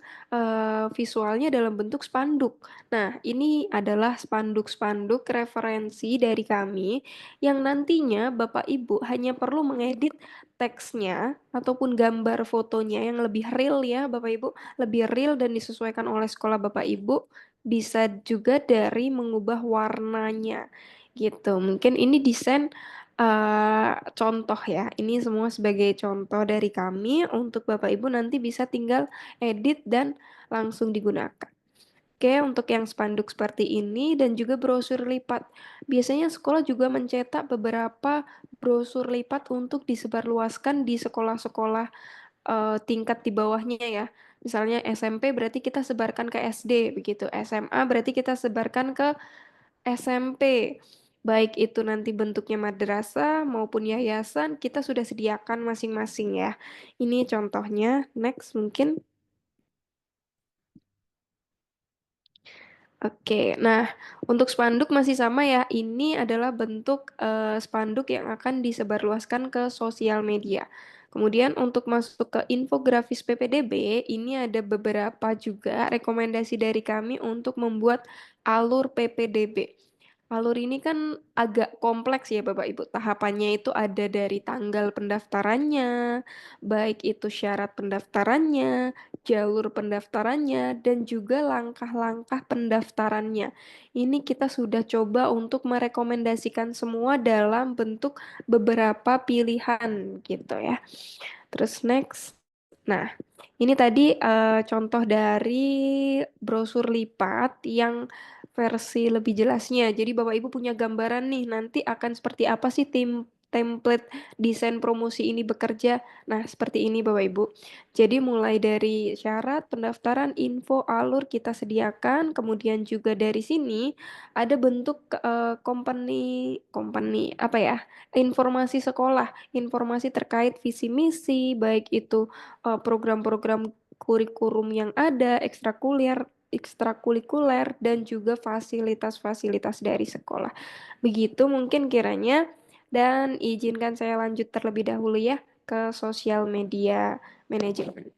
visualnya dalam bentuk spanduk. Nah, ini adalah spanduk-spanduk referensi dari kami yang nantinya Bapak Ibu hanya perlu mengedit teksnya ataupun gambar fotonya yang lebih real ya Bapak Ibu, lebih real dan disesuaikan oleh sekolah Bapak Ibu. Bisa juga dari mengubah warnanya gitu. Mungkin ini desain contoh ya. Ini semua sebagai contoh dari kami untuk Bapak Ibu nanti bisa tinggal edit dan langsung digunakan. Oke, untuk yang spanduk seperti ini dan juga brosur lipat. Biasanya sekolah juga mencetak beberapa brosur lipat untuk disebarluaskan di sekolah-sekolah tingkat di bawahnya ya. Misalnya SMP berarti kita sebarkan ke SD begitu. SMA berarti kita sebarkan ke SMP. Baik itu nanti bentuknya madrasah maupun yayasan, kita sudah sediakan masing-masing ya. Ini contohnya. Next mungkin. Oke, nah untuk spanduk masih sama ya. Ini adalah bentuk spanduk yang akan disebarluaskan ke sosial media. Kemudian untuk masuk ke infografis PPDB, ini ada beberapa juga rekomendasi dari kami untuk membuat alur PPDB. Alur ini kan agak kompleks ya Bapak Ibu. Tahapannya itu ada dari tanggal pendaftarannya, baik itu syarat pendaftarannya, jalur pendaftarannya, dan juga langkah-langkah pendaftarannya. Ini kita sudah coba untuk merekomendasikan semua dalam bentuk beberapa pilihan gitu ya. Terus next. Nah, ini tadi contoh dari brosur lipat yang versi lebih jelasnya. Jadi Bapak Ibu punya gambaran nih nanti akan seperti apa sih template desain promosi ini bekerja. Nah, seperti ini Bapak Ibu. Jadi mulai dari syarat, pendaftaran, info, alur kita sediakan, kemudian juga dari sini ada bentuk company apa ya? Informasi sekolah, informasi terkait visi misi, baik itu program-program kurikulum yang ada, ekstrakurikuler dan juga fasilitas-fasilitas dari sekolah. Begitu mungkin kiranya dan izinkan saya lanjut terlebih dahulu ya ke sosial media manajemen.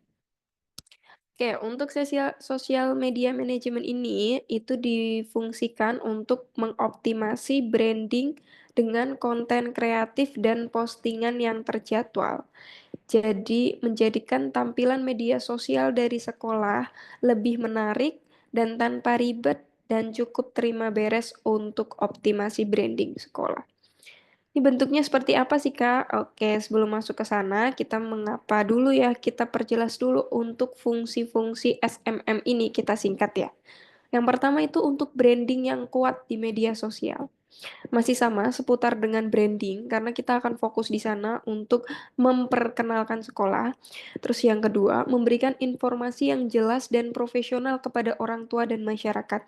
Oke, untuk sosial media manajemen ini itu difungsikan untuk mengoptimasi branding dengan konten kreatif dan postingan yang terjadwal. Jadi, menjadikan tampilan media sosial dari sekolah lebih menarik dan tanpa ribet dan cukup terima beres untuk optimasi branding sekolah. Ini bentuknya seperti apa sih, Kak? Oke, sebelum masuk ke sana, kita mengapa dulu ya? Kita perjelas dulu untuk fungsi-fungsi SMM ini, kita singkat ya. Yang pertama itu untuk branding yang kuat di media sosial. Masih sama seputar dengan branding karena kita akan fokus di sana untuk memperkenalkan sekolah. Terus yang kedua, memberikan informasi yang jelas dan profesional kepada orang tua dan masyarakat.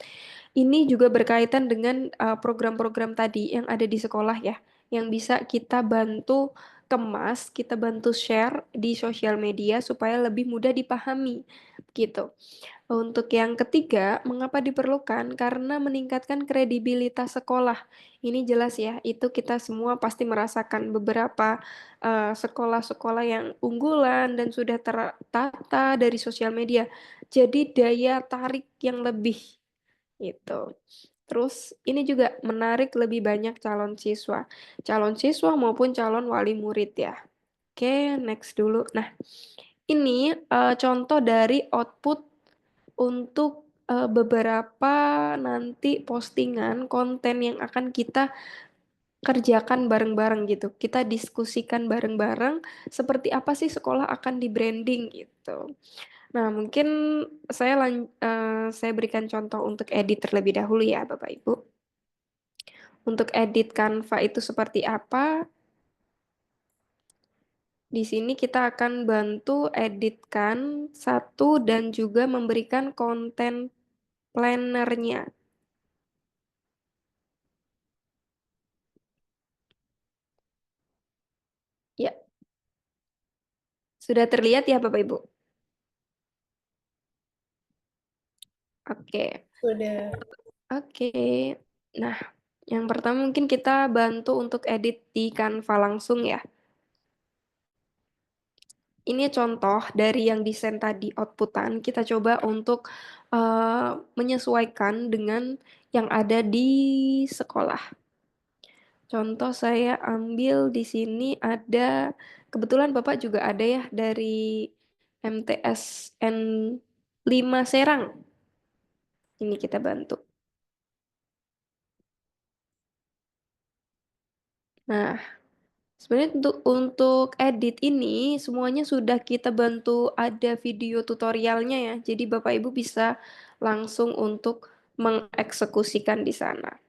Ini juga berkaitan dengan program-program tadi yang ada di sekolah ya, yang bisa kita bantu kemas, kita bantu share di sosial media supaya lebih mudah dipahami gitu. Untuk yang ketiga, mengapa diperlukan? Karena meningkatkan kredibilitas sekolah. Ini jelas ya, itu kita semua pasti merasakan beberapa sekolah-sekolah yang unggulan dan sudah tertata dari sosial media. Jadi daya tarik yang lebih gitu. Terus ini juga menarik lebih banyak calon siswa maupun calon wali murid ya. Oke, next dulu. Nah, ini contoh dari output untuk beberapa nanti postingan konten yang akan kita kerjakan bareng-bareng gitu. Kita diskusikan bareng-bareng seperti apa sih sekolah akan di branding gitu. Nah, mungkin saya berikan contoh untuk edit terlebih dahulu ya, Bapak Ibu. Untuk edit Canva itu seperti apa? Di sini kita akan bantu editkan satu dan juga memberikan konten plannernya. Ya, sudah terlihat ya Bapak Ibu? Oke. Sudah. Oke. Nah, yang pertama mungkin kita bantu untuk edit di Canva langsung ya. Ini contoh dari yang desain tadi outputan. Kita coba untuk menyesuaikan dengan yang ada di sekolah. Contoh saya ambil di sini ada, kebetulan Bapak juga ada ya dari MTSN 5 Serang. Ini kita bantu. Nah, sebenarnya untuk edit ini semuanya sudah kita bantu ada video tutorialnya ya. Jadi Bapak Ibu bisa langsung untuk mengeksekusikan di sana.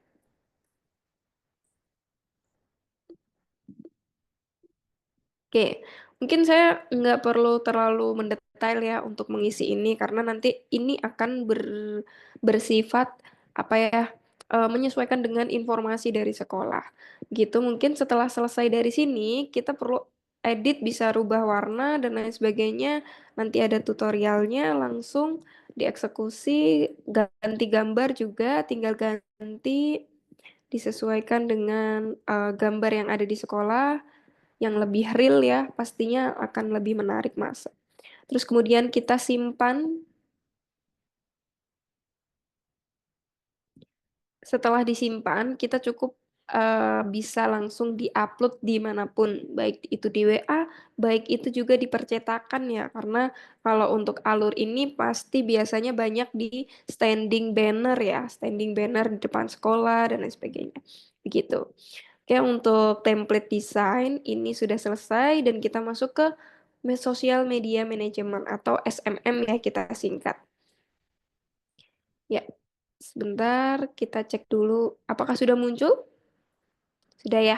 Oke, mungkin saya nggak perlu terlalu mendetail ya untuk mengisi ini karena nanti ini akan bersifat apa ya menyesuaikan dengan informasi dari sekolah. Gitu, mungkin setelah selesai dari sini kita perlu edit bisa rubah warna dan lain sebagainya. Nanti ada tutorialnya langsung dieksekusi, ganti gambar juga tinggal ganti disesuaikan dengan gambar yang ada di sekolah. yang lebih real ya, pastinya akan lebih menarik Mas. Terus kemudian kita simpan. Setelah disimpan, kita cukup bisa langsung di-upload dimanapun, baik itu di WA, baik itu juga di percetakan ya, karena kalau untuk alur ini pasti biasanya banyak di standing banner ya, standing banner di depan sekolah dan lain sebagainya. Begitu. Oke, untuk template desain ini sudah selesai dan kita masuk ke Social Media Management atau SMM ya kita singkat. Ya, sebentar kita cek dulu apakah sudah muncul? Sudah ya.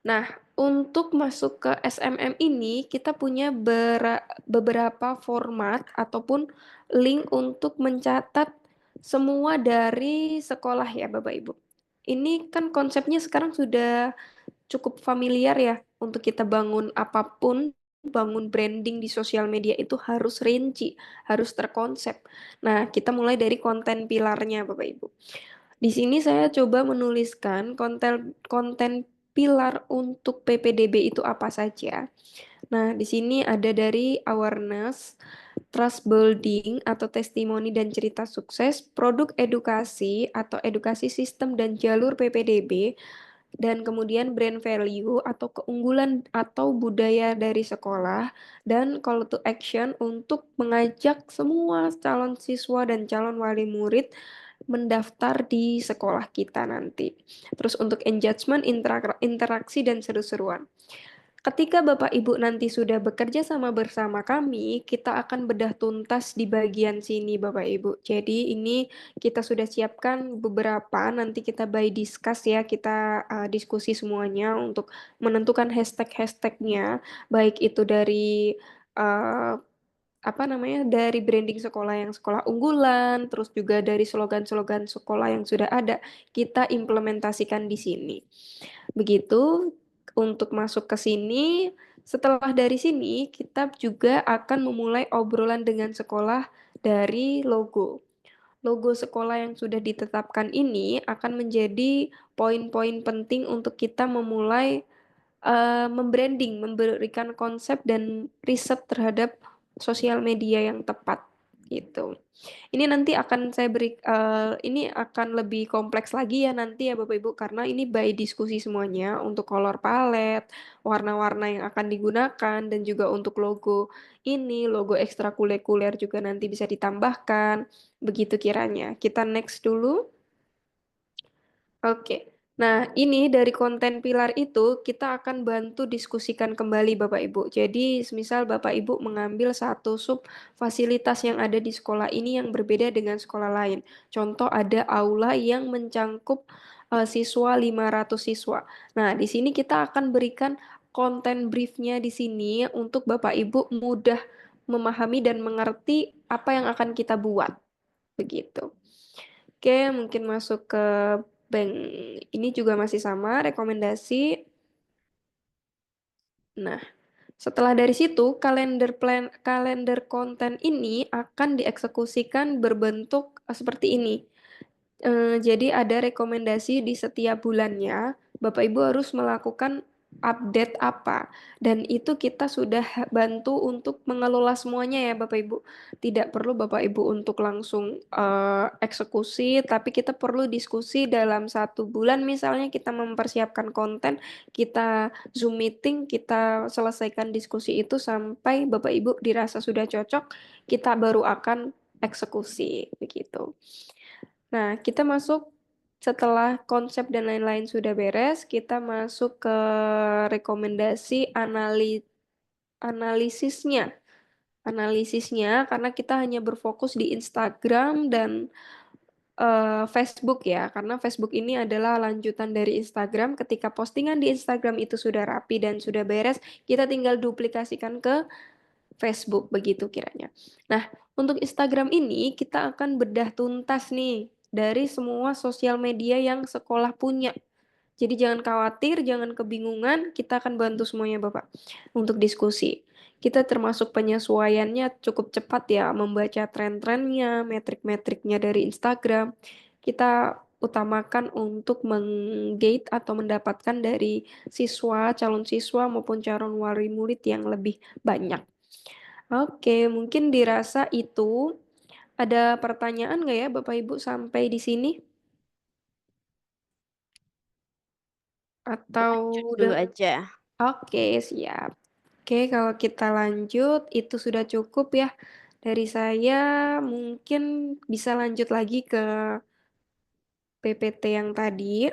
Nah, untuk masuk ke SMM ini kita punya beberapa format ataupun link untuk mencatat semua dari sekolah ya Bapak Ibu. Ini kan konsepnya sekarang sudah cukup familiar ya untuk kita bangun apapun, bangun branding di sosial media itu harus rinci, harus terkonsep. Nah, kita mulai dari konten pilarnya Bapak Ibu. Di sini saya coba menuliskan konten pilar untuk PPDB itu apa saja. Nah, di sini ada dari awareness, trust building atau testimoni dan cerita sukses, produk edukasi atau edukasi sistem dan jalur PPDB, dan kemudian brand value atau keunggulan atau budaya dari sekolah, dan call to action untuk mengajak semua calon siswa dan calon wali murid mendaftar di sekolah kita nanti. Terus untuk engagement, interaksi dan seru-seruan. Ketika Bapak Ibu nanti sudah bekerja sama bersama kami, kita akan bedah tuntas di bagian sini Bapak Ibu. Jadi ini kita sudah siapkan beberapa, nanti kita by discuss ya, kita diskusi semuanya untuk menentukan hashtag-hashtagnya, baik itu dari uh, apa namanya, dari branding sekolah yang sekolah unggulan, terus juga dari slogan-slogan sekolah yang sudah ada, kita implementasikan di sini. Begitu untuk masuk ke sini. Setelah dari sini, kita juga akan memulai obrolan dengan sekolah dari logo. Logo sekolah yang sudah ditetapkan ini akan menjadi poin-poin penting untuk kita memulai membranding, memberikan konsep dan riset terhadap sosial media yang tepat gitu. Ini nanti akan saya beri, ini akan lebih kompleks lagi ya nanti ya Bapak Ibu, karena ini by diskusi semuanya untuk color palette, warna-warna yang akan digunakan, dan juga untuk logo ini, logo ekstrakurikuler juga nanti bisa ditambahkan, begitu kiranya. Kita next dulu. Oke. Nah, ini dari konten pilar itu kita akan bantu diskusikan kembali Bapak Ibu. Jadi, semisal Bapak Ibu mengambil satu sub fasilitas yang ada di sekolah ini yang berbeda dengan sekolah lain. Contoh ada aula yang mencangkup siswa 500 siswa. Nah, di sini kita akan berikan konten briefnya di sini untuk Bapak Ibu mudah memahami dan mengerti apa yang akan kita buat. Begitu. Oke, mungkin masuk ke bank ini juga masih sama, rekomendasi. Nah, setelah dari situ, kalender konten ini akan dieksekusikan berbentuk seperti ini. Jadi ada rekomendasi di setiap bulannya, Bapak Ibu harus melakukan update apa. Dan itu kita sudah bantu untuk mengelola semuanya ya Bapak Ibu. Tidak perlu Bapak Ibu untuk langsung eksekusi, tapi kita perlu diskusi dalam 1 bulan misalnya kita mempersiapkan konten, kita Zoom meeting, kita selesaikan diskusi itu sampai Bapak Ibu dirasa sudah cocok, kita baru akan eksekusi begitu. Nah, kita masuk setelah konsep dan lain-lain sudah beres, kita masuk ke rekomendasi analisisnya. Analisisnya karena kita hanya berfokus di Instagram dan Facebook ya, karena Facebook ini adalah lanjutan dari Instagram. Ketika postingan di Instagram itu sudah rapi dan sudah beres, kita tinggal duplikasikan ke Facebook begitu kiranya. Nah, untuk Instagram ini kita akan bedah tuntas nih dari semua sosial media yang sekolah punya. Jadi jangan khawatir, jangan kebingungan, kita akan bantu semuanya Bapak untuk diskusi. Kita termasuk penyesuaiannya cukup cepat ya, membaca tren-trennya, metrik-metriknya dari Instagram. Kita utamakan untuk menggate atau mendapatkan dari calon siswa maupun calon wali murid yang lebih banyak. Oke, mungkin dirasa itu. Ada pertanyaan nggak ya Bapak Ibu sampai di sini? Atau Lanjut dulu udah? aja. Oke, siap. Oke, kalau kita lanjut, itu sudah cukup ya. Dari saya mungkin bisa lanjut lagi ke PPT yang tadi.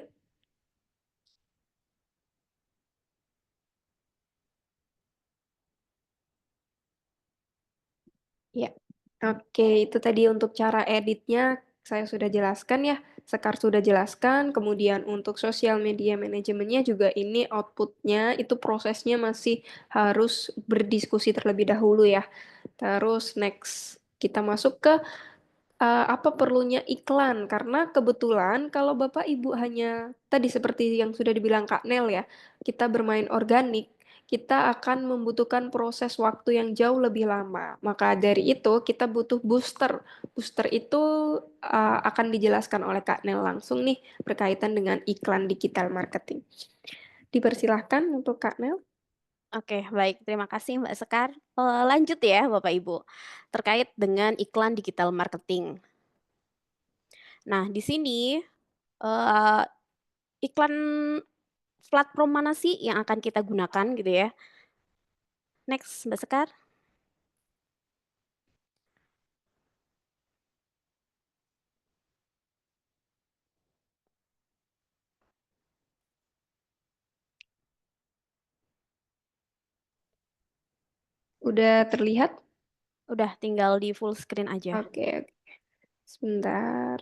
Ya, oke, itu tadi untuk cara editnya saya sudah jelaskan ya. Sekar sudah jelaskan. Kemudian untuk sosial media manajemennya juga ini outputnya, itu prosesnya masih harus berdiskusi terlebih dahulu ya. Terus next, kita masuk ke apa perlunya iklan? Karena kebetulan kalau Bapak Ibu hanya tadi seperti yang sudah dibilang Kak Nel ya, kita bermain organik, kita akan membutuhkan proses waktu yang jauh lebih lama. Maka dari itu kita butuh booster. Booster itu akan dijelaskan oleh Kak Nel langsung nih berkaitan dengan iklan digital marketing. Dipersilahkan untuk Kak Nel. Oke, baik. Terima kasih Mbak Sekar. Lanjut ya Bapak Ibu, terkait dengan iklan digital marketing. Nah, di sini eh, iklan platform mana sih yang akan kita gunakan gitu ya? Next, Mbak Sekar. Udah terlihat? Udah tinggal di full screen aja. Oke, oke. Sebentar.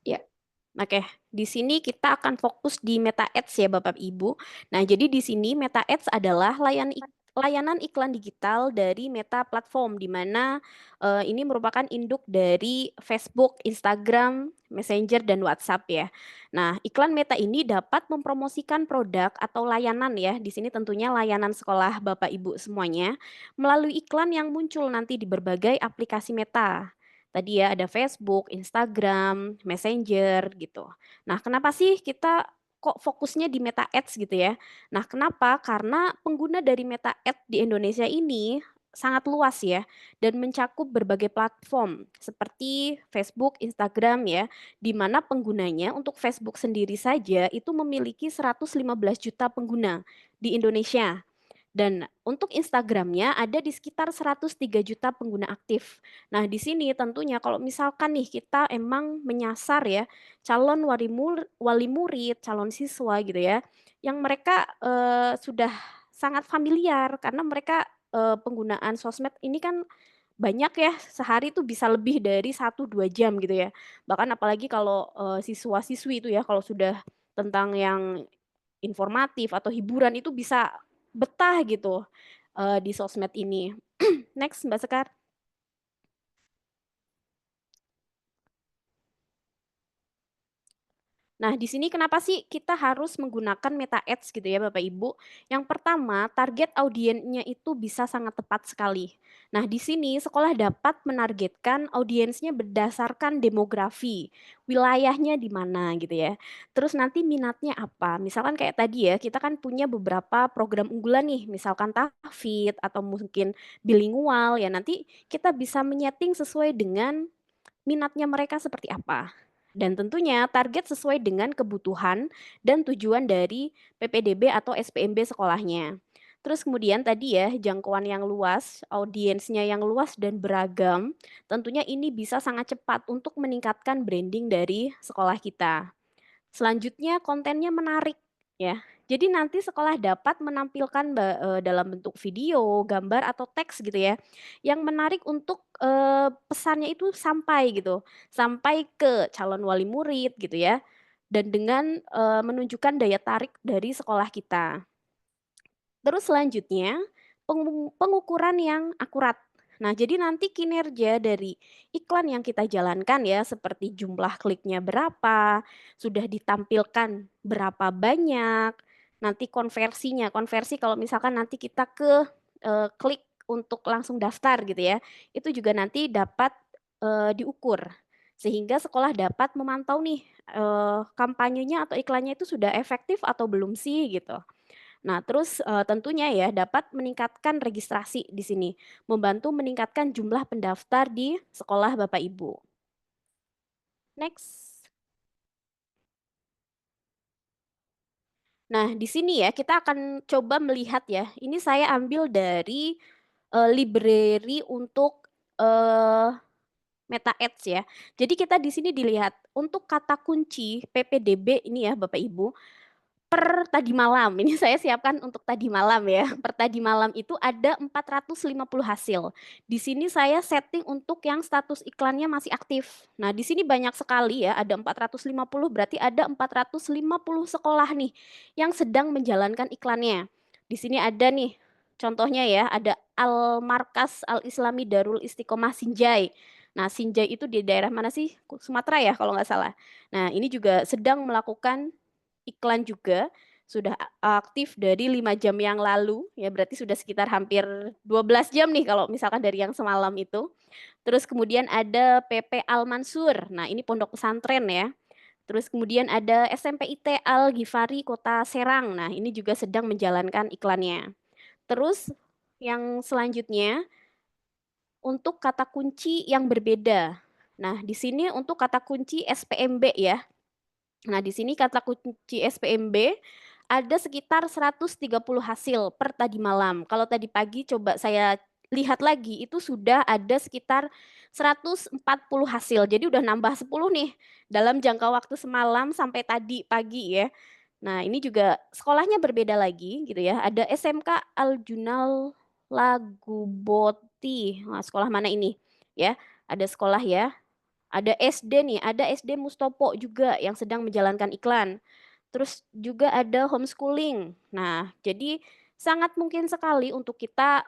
Ya. Oke, di sini kita akan fokus di Meta Ads ya Bapak Ibu. Nah, jadi di sini Meta Ads adalah layanan iklan digital dari Meta Platform, di mana ini merupakan induk dari Facebook, Instagram, Messenger, dan WhatsApp ya. Nah, iklan Meta ini dapat mempromosikan produk atau layanan ya, di sini tentunya layanan sekolah Bapak Ibu semuanya, melalui iklan yang muncul nanti di berbagai aplikasi Meta. Tadi ya ada Facebook, Instagram, Messenger gitu. Nah, kenapa sih kita kok fokusnya di Meta Ads gitu ya? Nah, kenapa? Karena pengguna dari Meta Ads di Indonesia ini sangat luas ya dan mencakup berbagai platform seperti Facebook, Instagram ya, di mana penggunanya untuk Facebook sendiri saja itu memiliki 115 juta pengguna di Indonesia. Dan untuk Instagramnya ada di sekitar 103 juta pengguna aktif. Nah, di sini tentunya kalau misalkan nih kita emang menyasar ya calon wali murid, calon siswa gitu ya, yang mereka sudah sangat familiar karena mereka penggunaan sosmed ini kan banyak ya, sehari itu bisa lebih dari 1-2 jam gitu ya. Bahkan apalagi kalau siswa-siswi itu ya kalau sudah tentang yang informatif atau hiburan itu bisa betah gitu di sosmed ini. Next, Mbak Sekar. Nah, di sini kenapa sih kita harus menggunakan Meta Ads gitu ya Bapak Ibu? Yang pertama, target audiensnya itu bisa sangat tepat sekali. Nah, di sini sekolah dapat menargetkan audiensnya berdasarkan demografi, wilayahnya di mana gitu ya. Terus nanti minatnya apa? Misalkan kayak tadi ya, kita kan punya beberapa program unggulan nih, misalkan tahfidz atau mungkin bilingual ya. Nanti kita bisa menyeting sesuai dengan minatnya mereka seperti apa. Dan tentunya target sesuai dengan kebutuhan dan tujuan dari PPDB atau SPMB sekolahnya. Terus kemudian tadi ya jangkauan yang luas, audiensnya yang luas dan beragam, tentunya ini bisa sangat cepat untuk meningkatkan branding dari sekolah kita. Selanjutnya kontennya menarik ya. Jadi nanti sekolah dapat menampilkan dalam bentuk video, gambar atau teks gitu ya, yang menarik untuk pesannya itu sampai gitu, sampai ke calon wali murid gitu ya, dan dengan menunjukkan daya tarik dari sekolah kita. Terus selanjutnya, pengukuran yang akurat. Nah, jadi nanti kinerja dari iklan yang kita jalankan ya, seperti jumlah kliknya berapa, sudah ditampilkan berapa banyak, nanti konversinya. Konversi kalau misalkan nanti kita klik untuk langsung daftar gitu ya, itu juga nanti dapat diukur sehingga sekolah dapat memantau nih kampanyenya atau iklannya itu sudah efektif atau belum sih gitu. Nah, terus tentunya ya dapat meningkatkan registrasi di sini, membantu meningkatkan jumlah pendaftar di sekolah Bapak Ibu. Next. Nah, di sini ya kita akan coba melihat ya. Ini saya ambil dari library untuk Meta Ads ya. Jadi kita di sini dilihat untuk kata kunci PPDB ini ya Bapak Ibu. Per tadi malam, ini saya siapkan untuk tadi malam ya. Per tadi malam itu ada 450 hasil. Di sini saya setting untuk yang status iklannya masih aktif. Nah, di sini banyak sekali ya, ada 450 berarti ada 450 sekolah nih yang sedang menjalankan iklannya. Di sini ada nih, contohnya ya, ada Al Markas Al Islami Darul Istiqomah Sinjai. Nah, Sinjai itu di daerah mana sih? Sumatera ya kalau nggak salah. Nah, ini juga sedang melakukan iklan juga sudah aktif dari 5 jam yang lalu, ya berarti sudah sekitar hampir 12 jam nih kalau misalkan dari yang semalam itu. Terus kemudian ada PP Al Mansur, nah ini pondok pesantren ya. Terus kemudian ada SMP IT Al Ghifari Kota Serang, nah ini juga sedang menjalankan iklannya. Terus yang selanjutnya untuk kata kunci yang berbeda. Nah, di sini untuk kata kunci SPMB ya. Nah, di sini kata kunci SPMB ada sekitar 130 hasil per tadi malam. Kalau tadi pagi coba saya lihat lagi itu sudah ada sekitar 140 hasil. Jadi udah nambah 10 nih dalam jangka waktu semalam sampai tadi pagi ya. Nah, ini juga sekolahnya berbeda lagi gitu ya. Ada SMK Al-Junal Laguboti. Nah, sekolah mana ini? Ya, ada sekolah ya. Ada SD nih, ada SD Mustopo juga yang sedang menjalankan iklan. Terus juga ada homeschooling. Nah, jadi sangat mungkin sekali untuk kita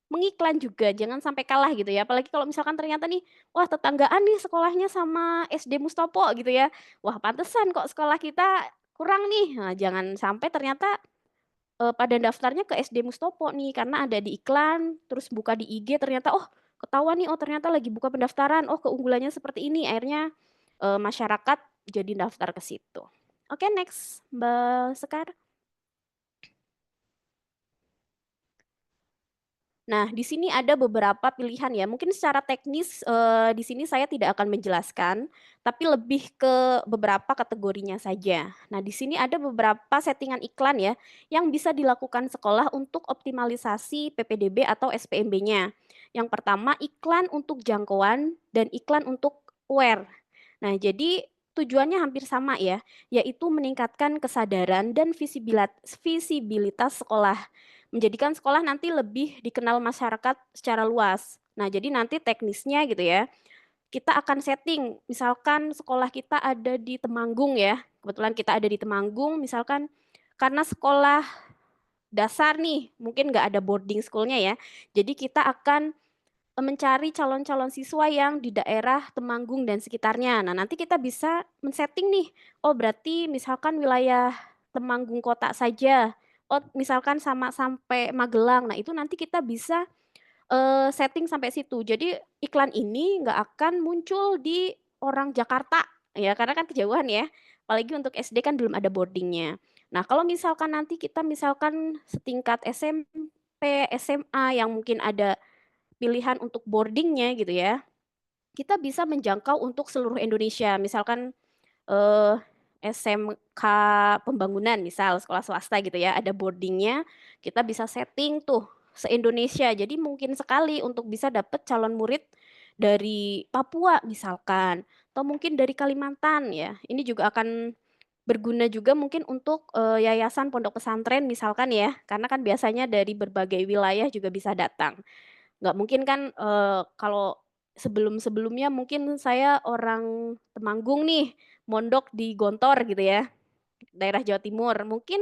mengiklan juga, jangan sampai kalah gitu ya. Apalagi kalau misalkan ternyata nih, wah tetanggaan nih sekolahnya sama SD Mustopo gitu ya. Wah pantesan kok sekolah kita kurang nih. Nah, jangan sampai ternyata pada daftarnya ke SD Mustopo nih karena ada di iklan, terus buka di IG ternyata oh ketahuan nih oh ternyata lagi buka pendaftaran, oh keunggulannya seperti ini. Akhirnya masyarakat jadi daftar ke situ. Oke, next Mbak Sekar. Nah, di sini ada beberapa pilihan ya. Mungkin secara teknis di sini saya tidak akan menjelaskan, tapi lebih ke beberapa kategorinya saja. Nah, di sini ada beberapa settingan iklan ya yang bisa dilakukan sekolah untuk optimalisasi PPDB atau SPMB-nya. Yang pertama, iklan untuk jangkauan dan iklan untuk aware. Nah, jadi tujuannya hampir sama ya, yaitu meningkatkan kesadaran dan visibilitas sekolah menjadikan sekolah nanti lebih dikenal masyarakat secara luas. Nah, jadi nanti teknisnya gitu ya, kita akan setting, misalkan sekolah kita ada di Temanggung ya, kebetulan kita ada di Temanggung, misalkan karena sekolah dasar nih, mungkin nggak ada boarding schoolnya ya, jadi kita akan mencari calon-calon siswa yang di daerah Temanggung dan sekitarnya. Nah, nanti kita bisa men-setting nih, oh berarti misalkan wilayah Temanggung kota saja, oh misalkan sama sampai Magelang. Nah, itu nanti kita bisa setting sampai situ. Jadi iklan ini nggak akan muncul di orang Jakarta ya, karena kan kejauhan ya. Apalagi untuk SD kan belum ada boardingnya. Nah, kalau misalkan nanti kita misalkan setingkat SMP, SMA yang mungkin ada pilihan untuk boardingnya gitu ya, kita bisa menjangkau untuk seluruh Indonesia. Misalkan eh, SMK Pembangunan misal sekolah swasta gitu ya, ada boardingnya, kita bisa setting tuh se-Indonesia. Jadi mungkin sekali untuk bisa dapat calon murid dari Papua misalkan, atau mungkin dari Kalimantan ya. Ini juga akan berguna juga mungkin untuk yayasan pondok pesantren misalkan ya, karena kan biasanya dari berbagai wilayah juga bisa datang. Nggak mungkin kan kalau sebelum-sebelumnya mungkin saya orang Temanggung nih, mondok di Gontor gitu ya, daerah Jawa Timur. Mungkin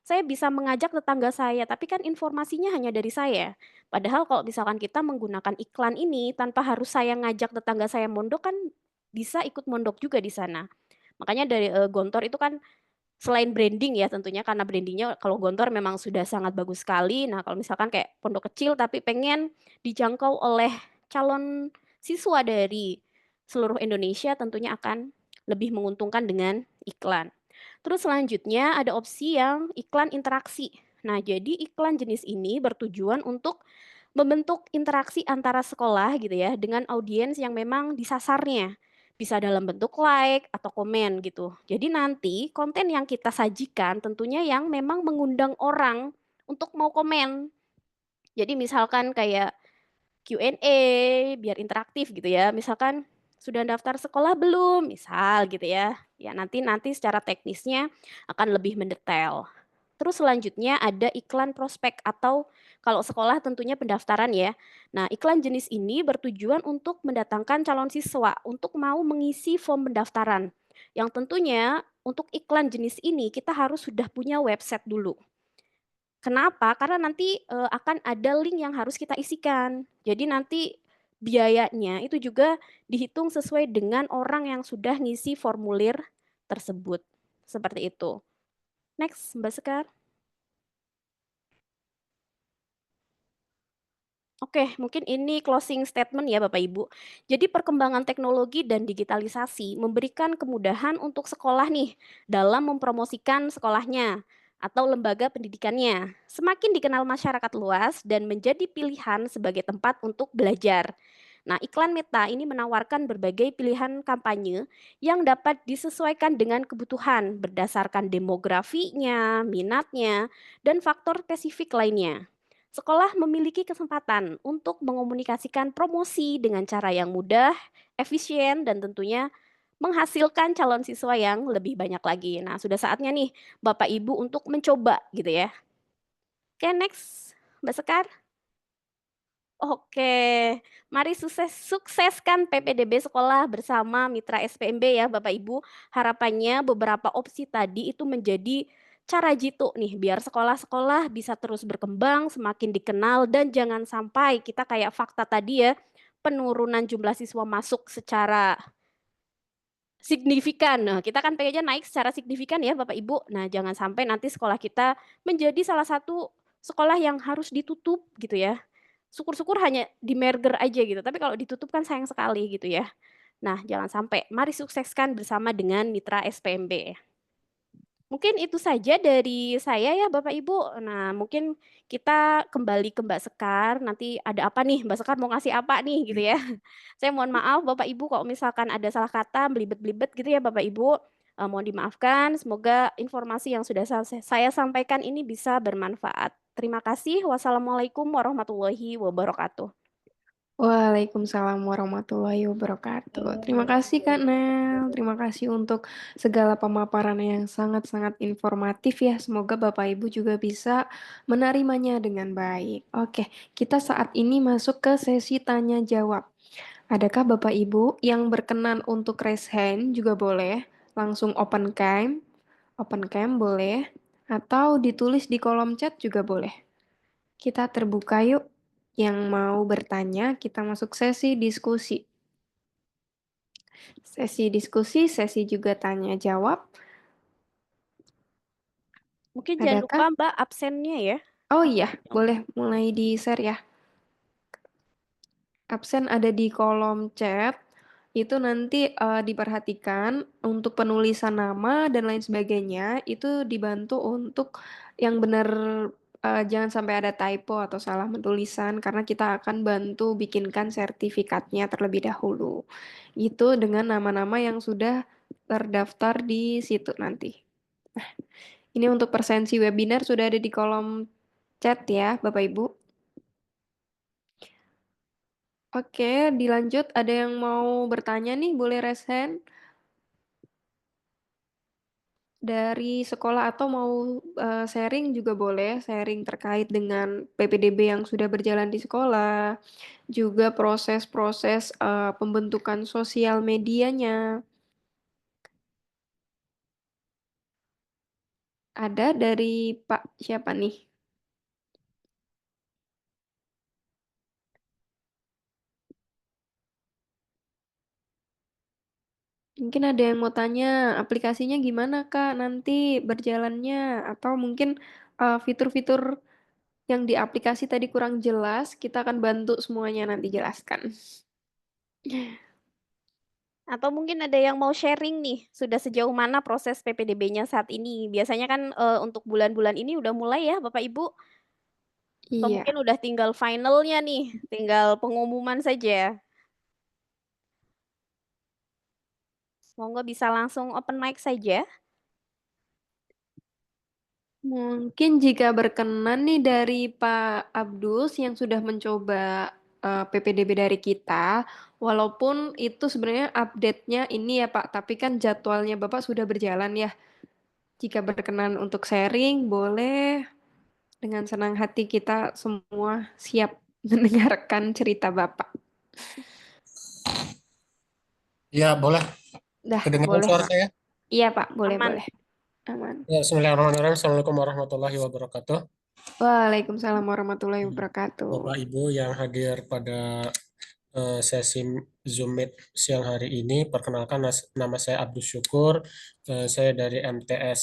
saya bisa mengajak tetangga saya, tapi kan informasinya hanya dari saya. Padahal kalau misalkan kita menggunakan iklan ini tanpa harus saya ngajak tetangga saya mondok kan bisa ikut mondok juga di sana. Makanya dari Gontor itu kan selain branding ya tentunya karena brandingnya kalau Gontor memang sudah sangat bagus sekali. Nah kalau misalkan kayak pondok kecil tapi pengen dijangkau oleh calon siswa dari seluruh Indonesia tentunya akan lebih menguntungkan dengan iklan. Terus selanjutnya ada opsi yang iklan interaksi. Nah, jadi iklan jenis ini bertujuan untuk membentuk interaksi antara sekolah gitu ya dengan audiens yang memang disasarnya. Bisa dalam bentuk like atau komen gitu. Jadi nanti konten yang kita sajikan tentunya yang memang mengundang orang untuk mau komen. Jadi misalkan kayak Q&A biar interaktif gitu ya. Misalkan sudah daftar sekolah belum? Misal gitu ya. Ya nanti nanti secara teknisnya akan lebih mendetail. Terus selanjutnya ada iklan prospek atau kalau sekolah tentunya pendaftaran ya. Nah, iklan jenis ini bertujuan untuk mendatangkan calon siswa untuk mau mengisi form pendaftaran. Yang tentunya untuk iklan jenis ini kita harus sudah punya website dulu. Kenapa? Karena nanti akan ada link yang harus kita isikan. Jadi nanti biayanya itu juga dihitung sesuai dengan orang yang sudah ngisi formulir tersebut. Seperti itu. Next, Mbak Sekar. Oke, mungkin ini closing statement ya Bapak Ibu. Jadi perkembangan teknologi dan digitalisasi memberikan kemudahan untuk sekolah nih dalam mempromosikan sekolahnya atau lembaga pendidikannya. Semakin dikenal masyarakat luas dan menjadi pilihan sebagai tempat untuk belajar. Nah, iklan Meta ini menawarkan berbagai pilihan kampanye yang dapat disesuaikan dengan kebutuhan berdasarkan demografinya, minatnya, dan faktor spesifik lainnya. Sekolah memiliki kesempatan untuk mengomunikasikan promosi dengan cara yang mudah, efisien, dan tentunya menghasilkan calon siswa yang lebih banyak lagi. Nah, sudah saatnya nih Bapak Ibu untuk mencoba gitu ya. Oke, next. Mbak Sekar. Oke, mari sukseskan PPDB sekolah bersama mitra SPMB ya Bapak Ibu. Harapannya beberapa opsi tadi itu menjadi cara jitu nih biar sekolah-sekolah bisa terus berkembang, semakin dikenal dan jangan sampai kita kayak fakta tadi ya, penurunan jumlah siswa masuk secara signifikan. Nah, kita kan pengennya naik secara signifikan ya Bapak Ibu. Nah, jangan sampai nanti sekolah kita menjadi salah satu sekolah yang harus ditutup gitu ya. Syukur-syukur hanya di merger aja gitu, tapi kalau ditutup kan sayang sekali gitu ya. Nah, jangan sampai. Mari sukseskan bersama dengan mitra SPMB. Mungkin itu saja dari saya ya Bapak Ibu. Nah, mungkin kita kembali ke Mbak Sekar. Nanti ada apa nih? Mbak Sekar mau ngasih apa nih gitu ya. Saya mohon maaf Bapak Ibu kalau misalkan ada salah kata, belibet-belibet gitu ya Bapak Ibu. Mohon dimaafkan. Semoga informasi yang sudah saya sampaikan ini bisa bermanfaat. Terima kasih. Wassalamualaikum warahmatullahi wabarakatuh. Waalaikumsalam warahmatullahi wabarakatuh. Terima kasih Kak Nel. Terima kasih untuk segala pemaparan yang sangat-sangat informatif ya. Semoga Bapak Ibu juga bisa menerimanya dengan baik. Oke, kita saat ini masuk ke sesi tanya jawab. Adakah Bapak Ibu yang berkenan untuk raise hand juga boleh, langsung open cam boleh, atau ditulis di kolom chat juga boleh. Kita terbuka yuk. Yang mau bertanya, kita masuk sesi diskusi. Sesi diskusi, sesi juga tanya jawab. Mungkin jangan lupa Adakah? Mbak absennya ya. Oh iya, boleh mulai di-share ya. Absen ada di kolom chat. Itu nanti diperhatikan untuk penulisan nama dan lain sebagainya. Itu dibantu untuk yang benar, jangan sampai ada typo atau salah penulisan karena kita akan bantu bikinkan sertifikatnya terlebih dahulu. Itu dengan nama-nama yang sudah terdaftar di situ nanti. Ini untuk presensi webinar sudah ada di kolom chat ya, Bapak Ibu. Oke, dilanjut. Ada yang mau bertanya nih, boleh raise hand dari sekolah atau mau sharing juga boleh, sharing terkait dengan PPDB yang sudah berjalan di sekolah, juga proses-proses pembentukan sosial medianya. Ada dari Pak siapa nih? Mungkin ada yang mau tanya aplikasinya gimana Kak nanti berjalannya atau mungkin fitur-fitur yang di aplikasi tadi kurang jelas, kita akan bantu semuanya nanti jelaskan. Atau mungkin ada yang mau sharing nih, sudah sejauh mana proses PPDB-nya saat ini? Biasanya kan untuk bulan-bulan ini udah mulai ya Bapak Ibu? Atau Iya, mungkin udah tinggal finalnya nih, tinggal pengumuman saja. Monggo bisa langsung open mic saja. mungkin jika berkenan nih dari Pak Abdus yang sudah mencoba PPDB dari kita, walaupun itu sebenarnya update-nya ini ya Pak, tapi kan jadwalnya Bapak sudah berjalan ya. Jika berkenan untuk sharing, boleh. Dengan senang hati kita semua siap mendengarkan cerita Bapak. Ya, boleh. Dah, Kedengaran boleh suara Pak. saya? Iya Pak, boleh, Aman. boleh. Aman. Ya, Bismillahirrahmanirrahim. Assalamualaikum warahmatullahi wabarakatuh. Waalaikumsalam warahmatullahi wabarakatuh. Bapak Ibu yang hadir pada sesi Zoom Meet siang hari ini, perkenalkan nama saya Abdus Syukur. Saya dari MTS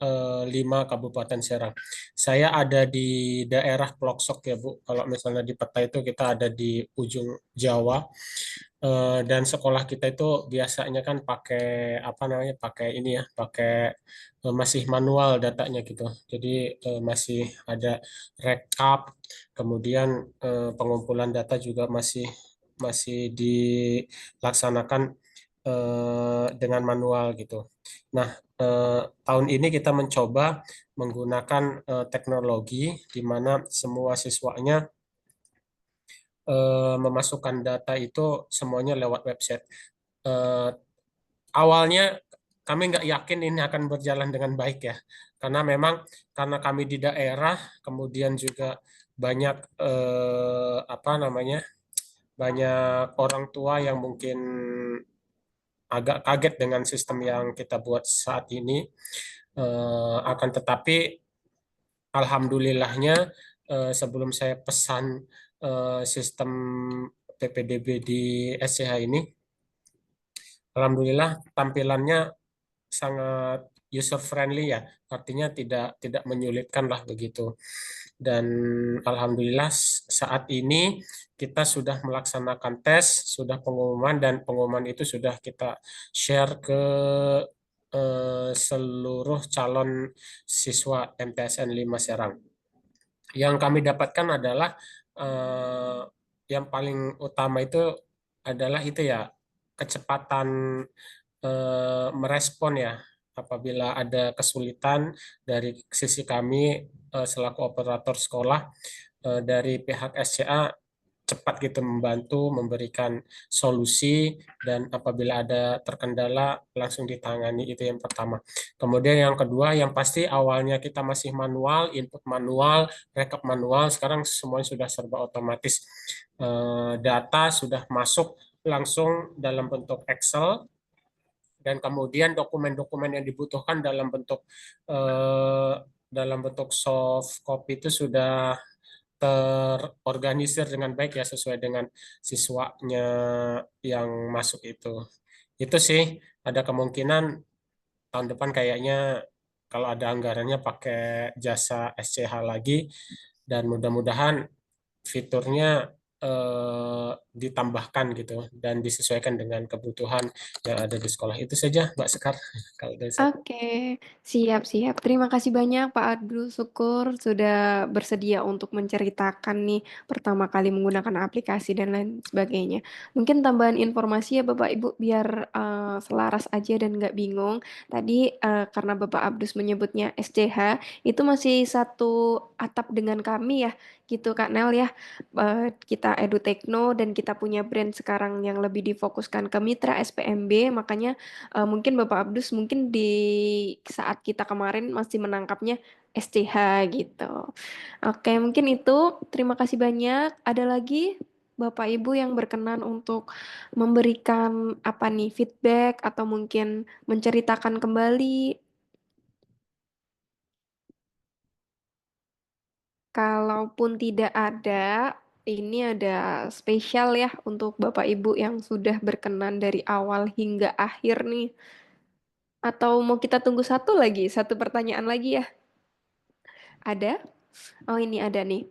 5 Kabupaten Serang. Saya ada di daerah Ploksok ya Bu. Kalau misalnya di peta itu kita ada di ujung Jawa. Dan sekolah kita itu biasanya kan pakai apa namanya, pakai ini ya, pakai masih manual datanya gitu. Jadi masih ada rekap, kemudian pengumpulan data juga masih masih dilaksanakan dengan manual gitu. Nah, tahun ini kita mencoba menggunakan teknologi di mana semua siswanya memasukkan data itu semuanya lewat website. Eh, Awalnya kami nggak yakin ini akan berjalan dengan baik ya, karena memang karena kami di daerah, kemudian juga banyak apa namanya, banyak orang tua yang mungkin agak kaget dengan sistem yang kita buat saat ini. Akan tetapi alhamdulillahnya sebelum saya pesan sistem PPDB di SCH ini, alhamdulillah tampilannya sangat user friendly ya, artinya tidak tidak menyulitkan lah begitu. Dan alhamdulillah saat ini kita sudah melaksanakan tes, sudah pengumuman, dan pengumuman itu sudah kita share ke seluruh calon siswa MTSN 5 Serang. Yang kami dapatkan adalah eh, yang paling utama itu adalah itu ya, kecepatan merespon ya, apabila ada kesulitan dari sisi kami selaku operator sekolah, dari pihak SCA cepat gitu membantu memberikan solusi, dan apabila ada terkendala langsung ditangani. Itu yang pertama. Kemudian yang kedua, yang pasti awalnya kita masih manual, input manual, rekap manual, sekarang semuanya sudah serba otomatis. Data sudah masuk langsung dalam bentuk Excel, dan kemudian dokumen-dokumen yang dibutuhkan dalam bentuk soft copy itu sudah terorganisir dengan baik ya, sesuai dengan siswanya yang masuk itu. Itu sih, ada kemungkinan tahun depan kayaknya kalau ada anggarannya pakai jasa SCH lagi, dan mudah-mudahan fiturnya ditambahkan gitu dan disesuaikan dengan kebutuhan yang ada di sekolah. Itu saja Mbak Sekar kalau dari saya. Oke, siap-siap. Terima kasih banyak Pak Abdul Syukur sudah bersedia untuk menceritakan nih pertama kali menggunakan aplikasi dan lain sebagainya. Mungkin tambahan informasi ya Bapak Ibu biar selaras aja dan nggak bingung. Tadi karena Bapak Abdus menyebutnya SCH, itu masih satu atap dengan kami ya, gitu Kak Nel ya. Kita Edutekno dan kita punya brand sekarang yang lebih difokuskan ke mitra SPMB, makanya mungkin Bapak Abdus mungkin di saat kita kemarin masih menangkapnya SCH gitu. Oke, mungkin itu. Terima kasih banyak. Ada lagi Bapak Ibu yang berkenan untuk memberikan apa nih feedback atau mungkin menceritakan kembali. Kalaupun tidak ada, ini ada spesial ya untuk Bapak Ibu yang sudah berkenan dari awal hingga akhir nih. Atau mau kita tunggu satu lagi, satu pertanyaan lagi ya? Ada? Oh, ini ada nih.